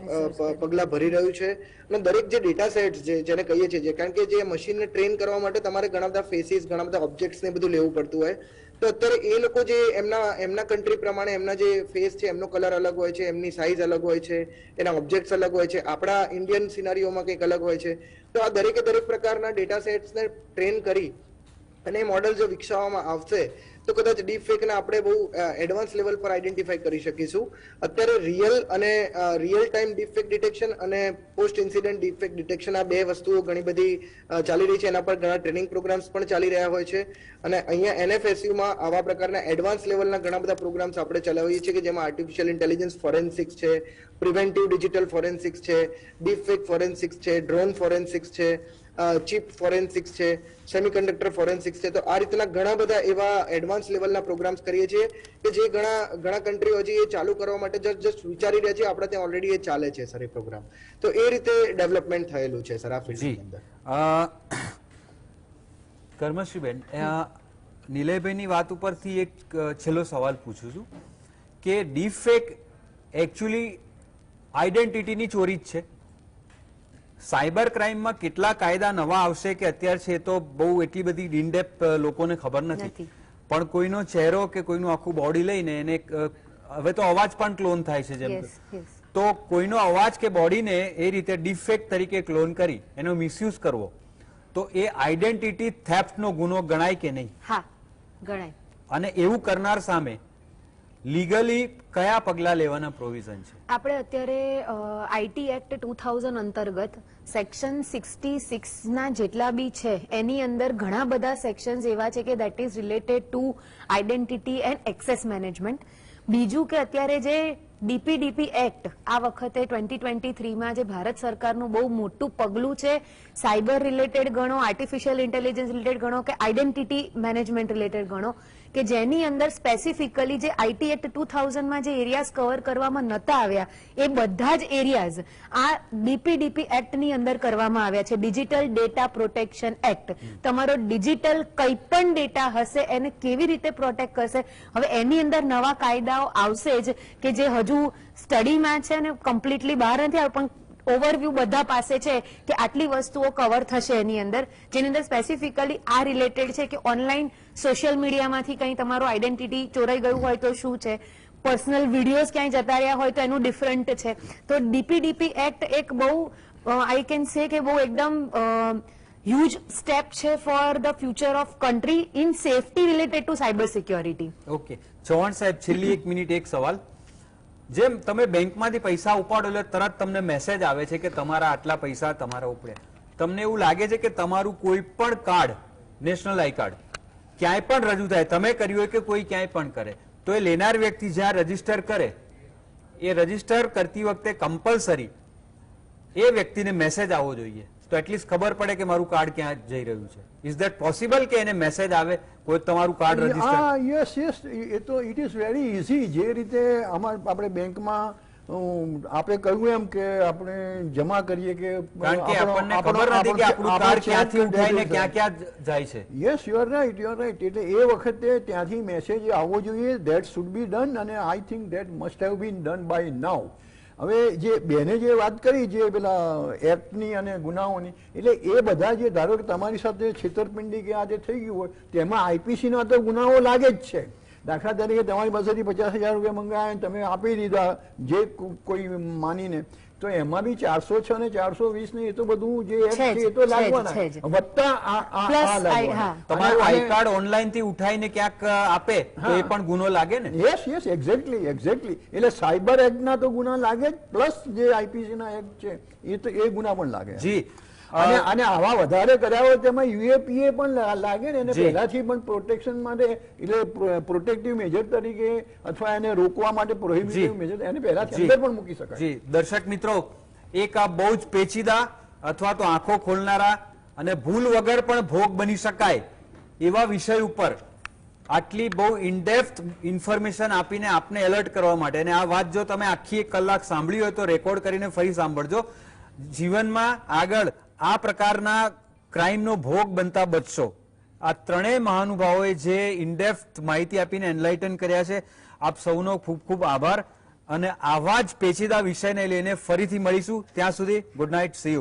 પગલા ભરી રહ્યું છે. અને દરેક જે ડેટા સેટ્સ જેને કહીએ છીએ, કારણ કે જે મશીનને ટ્રેન કરવા માટે તમારે ઘણા બધા ફેસીસ, ઘણા બધા ઓબ્જેક્ટ્સ ને બધું લેવું પડતું હોય, તો અત્યારે એ લોકો જે એમના કન્ટ્રી પ્રમાણે એમના જે ફેસ છે એમનો કલર અલગ હોય છે, એમની સાઇઝ અલગ હોય છે, એના ઓબ્જેક્ટ્સ અલગ હોય છે, આપણા ઇન્ડિયન સિનારીઓમાં કંઈક અલગ હોય છે. તો આ દરેક પ્રકારના ડેટા સેટ્સને ટ્રેન કરી અને મોડલ જો વિકસાવવામાં આવશે તો કદાચ ડીપ ફેકને આપણે બહુ એડવાન્સ લેવલ પર આઈડેન્ટિફાઈ કરી શકીશું. અત્યારે real time deep fake detection અને post incident deep fake detection, આ બે વસ્તુઓ ઘણી બધી ચાલી રહી છે. એના પર ઘણા ટ્રેનિંગ પ્રોગ્રામ્સ પણ ચાલી રહ્યા હોય છે. અને અહીંયા એનએફએસયુમાં આવા પ્રકારના એડવાન્સ લેવલના ઘણા બધા પ્રોગ્રામ્સ આપણે ચલાવીએ છીએ કે જેમાં આર્ટિફિશિયલ ઇન્ટેલિજન્સ ફોરેન્સિક્સ છે, પ્રિવેન્ટિવ ડિજિટલ ફોરેન્સિક્સ છે, ડીપ ફેક ફોરેન્સિક્સ છે, ડ્રોન ફોરેન્સિક્સ છે, ચીપ ફોરેન્સિક્સ છે, સેમિકન્ડક્ટર ફોરેન્સિક્સ છે. તો આ રીતના ઘણા બધા એવા એડવાન્સ લેવલના પ્રોગ્રામ્સ કરીએ છીએ કે જે ઘણા કન્ટ્રીઓ હજી એ ચાલુ કરવા માટે જસ્ટ વિચારી રહ્યા છે. આપણે ત્યાં ઓલરેડી એ ચાલે છે સર એ પ્રોગ્રામ. તો એ રીતે ડેવલપમેન્ટ થયેલું છે સર આ ફિલ્ડની અંદર. કર્મશ્રીબેન, નિલયભાઈની વાત ઉપરથી એક છેલ્લો સવાલ પૂછું છું કે ડીપ ફેક એકચ્યુઅલી આઈડેન્ટિટીની ચોરી જ છે. સાયબર ક્રાઇમમાં કેટલા કાયદા નવા આવશે કે અત્યારે છે તો બહુ એટલી બધી ઇનડેપ્થ લોકોને ખબર નથી, પણ કોઈનો ચહેરો કે કોઈનું આખું બોડી લઈને એને હવે તો અવાજ પણ ક્લોન થાય છે, જેમ તો કોઈનો અવાજ કે બોડીને એ રીતે ડીપફેક તરીકે ક્લોન કરી એનો મિસયુઝ કરવો, તો એ આઈડેન્ટિટી થેફ્ટનો ગુનો ગણાય કે નહીં? હા, ગણાય. અને એવું કરનાર સામે લીગલી કયા પગલા લેવાના પ્રોવિઝન છે? આપણે અત્યારે આઈટી એક્ટ 2000 અંતર્ગત સેક્શન 66 ના જેટલા બી છે એની અંદર ઘણા બધા સેક્શન્સ એવા છે કે that is related to identity and access management. બીજું કે અત્યારે જે ડીપીડીપી એક્ટ આ વખતે 2023માં જે ભારત સરકારનું બહુ મોટું પગલું છે, સાયબર રિલેટેડ ગણો, આર્ટિફિશિયલ ઇન્ટેલિજન્સ રિલેટેડ ગણો કે આઈડેન્ટિટી મેનેજમેન્ટ રિલેટેડ ગણો, કે જેની અંદર સ્પેસિફિકલી જે આઈટી એક્ટ 2000માં જે એરિયાઝ કવર કરવામાં નતા આવ્યા એ બધા જ એરિયાઝ આ ડીપીડીપી એક્ટની અંદર કરવામાં આવ્યા છે. Digital data protection act. તમારો ડિજિટલ કંઈ પણ ડેટા હશે એને કેવી રીતે પ્રોટેક્ટ કરશે, હવે એની અંદર નવા કાયદાઓ આવશે જ કે જે હજુ સ્ટડીમાં છે ને કમ્પ્લીટલી બહાર નથી આવ્યું, પણ ઓવરવ્યુ બધા પાસે છે કે આટલી વસ્તુઓ કવર થશે એની અંદર, જેની અંદર સ્પેસિફિકલી આ રિલેટેડ છે કે ઓનલાઈન સોશિયલ મીડિયામાંથી કંઈ તમારું આઈડેન્ટિટી ચોરાઈ ગયું હોય તો શું છે, પર્સનલ વિડીયોઝ ક્યાંય જતા રહ્યા હોય તો એનું ડિફરન્ટ છે. તો ડીપીડીપી એક્ટ એક બહુ આઈ કેન સે કે બહુ એકદમ હ્યુજ સ્ટેપ છે for the future of country in safety related to cyber security. Okay, Chauhan સાહેબ, છેલ્લી 1 મિનિટ એક સવાલ. જેમ તમે બેંકમાંથી પૈસા ઉપાડો એટલે તરત તમને મેસેજ આવે છે કે તમારા આટલા પૈસા તમારા ઉપડ્યા. તમને એવું લાગે છે કે તમારું કોઈ પણ કાર્ડ, નેશનલ આઈ કાર્ડ ક્યાંય પણ રજૂ થાય, તમે કર્યું હોય કે કોઈ ક્યાંય પણ કરે, તો એ લેનાર વ્યક્તિ જ્યાં રજીસ્ટર કરે એ રજીસ્ટર કરતી વખતે કમ્પલસરી એ વ્યક્તિને મેસેજ આવવો જોઈએ, તો એટલીસ્ટ ખબર પડે કે મારું કાર્ડ ક્યાં જઈ રહ્યું છે. ઇઝ ધેટ પોસિબલ કે એને મેસેજ આવે કોઈ તમારું કાર્ડ રજીસ્ટર? યસ યસ, એ તો ઇટ ઇઝ વેરી ઇઝી. જે રીતે આપણે બેંકમાં આપણે કહ્યું એમ કે આપણે જમા કરીએ કે કારણ કે આપણને ખબર નથી કે આપણું કાર્ડ ક્યાંથી ઉઠાઈને ક્યાં ક્યાં જાય છે. Yes, you are right, you are right. એટલે એ વખતે ત્યાંથી મેસેજ આવવો જોઈએ, ધેટ શુડ બી ડન, અને I think that must have been done by now. હવે જે બેને જે વાત કરી જે પેલા એક્ટની અને ગુનાઓની, એટલે એ બધા જે ધારો કે તમારી સાથે છેતરપિંડી કે આ જે થઈ ગયું હોય તેમાં આઈપીસીના તો ગુનાઓ લાગે જ છે. દાખલા તરીકે તમારી પાસેથી 50,000 રૂપિયા મંગાવ્યા તમે આપી દીધા જે કોઈ માનીને, તો એમાં બી 406 અને 420 ને એ તો બધું જે એક્ટ છે એ તો લાગવાના, વત્તા તમારું આઈ કાર્ડ ઓનલાઈન થી ઉઠાઈને ક્યાંક આપે તો એ પણ ગુનો લાગે ને? Yes yes, exactly exactly. એટલે સાયબર એક્ટ ના તો ગુના લાગે જ, પ્લસ જે આઈપીસી ના એક્ટ છે એ તો એ ગુના પણ લાગે. જી, અને આવા વધારે કર્યા હોય તેમાં યુએપીએ પણ લાગે ને, એને પહેલાથી પણ પ્રોટેક્શન માટે, એટલે પ્રોટેક્ટિવ મેજર તરીકે અથવા એને રોકવા માટે પ્રોહિબિટિવ મેજર એને પહેલાથી અંદર પણ મૂકી શકાય. જી દર્શક મિત્રો, એક આ બહુ જ પેચીદા અથવા તો આંખો ખોલનારા અને ભૂલ વગર પણ ભોગ બની શકાય એવા વિષય ઉપર આટલી બહુ ઇનડેપ્થ ઇન્ફોર્મેશન આપીને આપને એલર્ટ કરવા માટે, અને આ વાત જો તમે આખી 1 કલાક સાંભળી હોય તો રેકોર્ડ કરીને ફરી સાંભળજો. જીવનમાં આગળ આ પ્રકારના ક્રાઇમનો ભોગ બનતા બચશો. આ ત્રણેય મહાનુભાવોએ જે ઇનડેપ્થ માહિતી આપીને એનલાઇટન કર્યા છે, આપ સૌનો ખૂબ ખૂબ આભાર. અને આવા જ પેચીદા વિષયને લઈને ફરીથી મળીશું. ત્યાં સુધી ગુડ નાઇટ, સી યુ.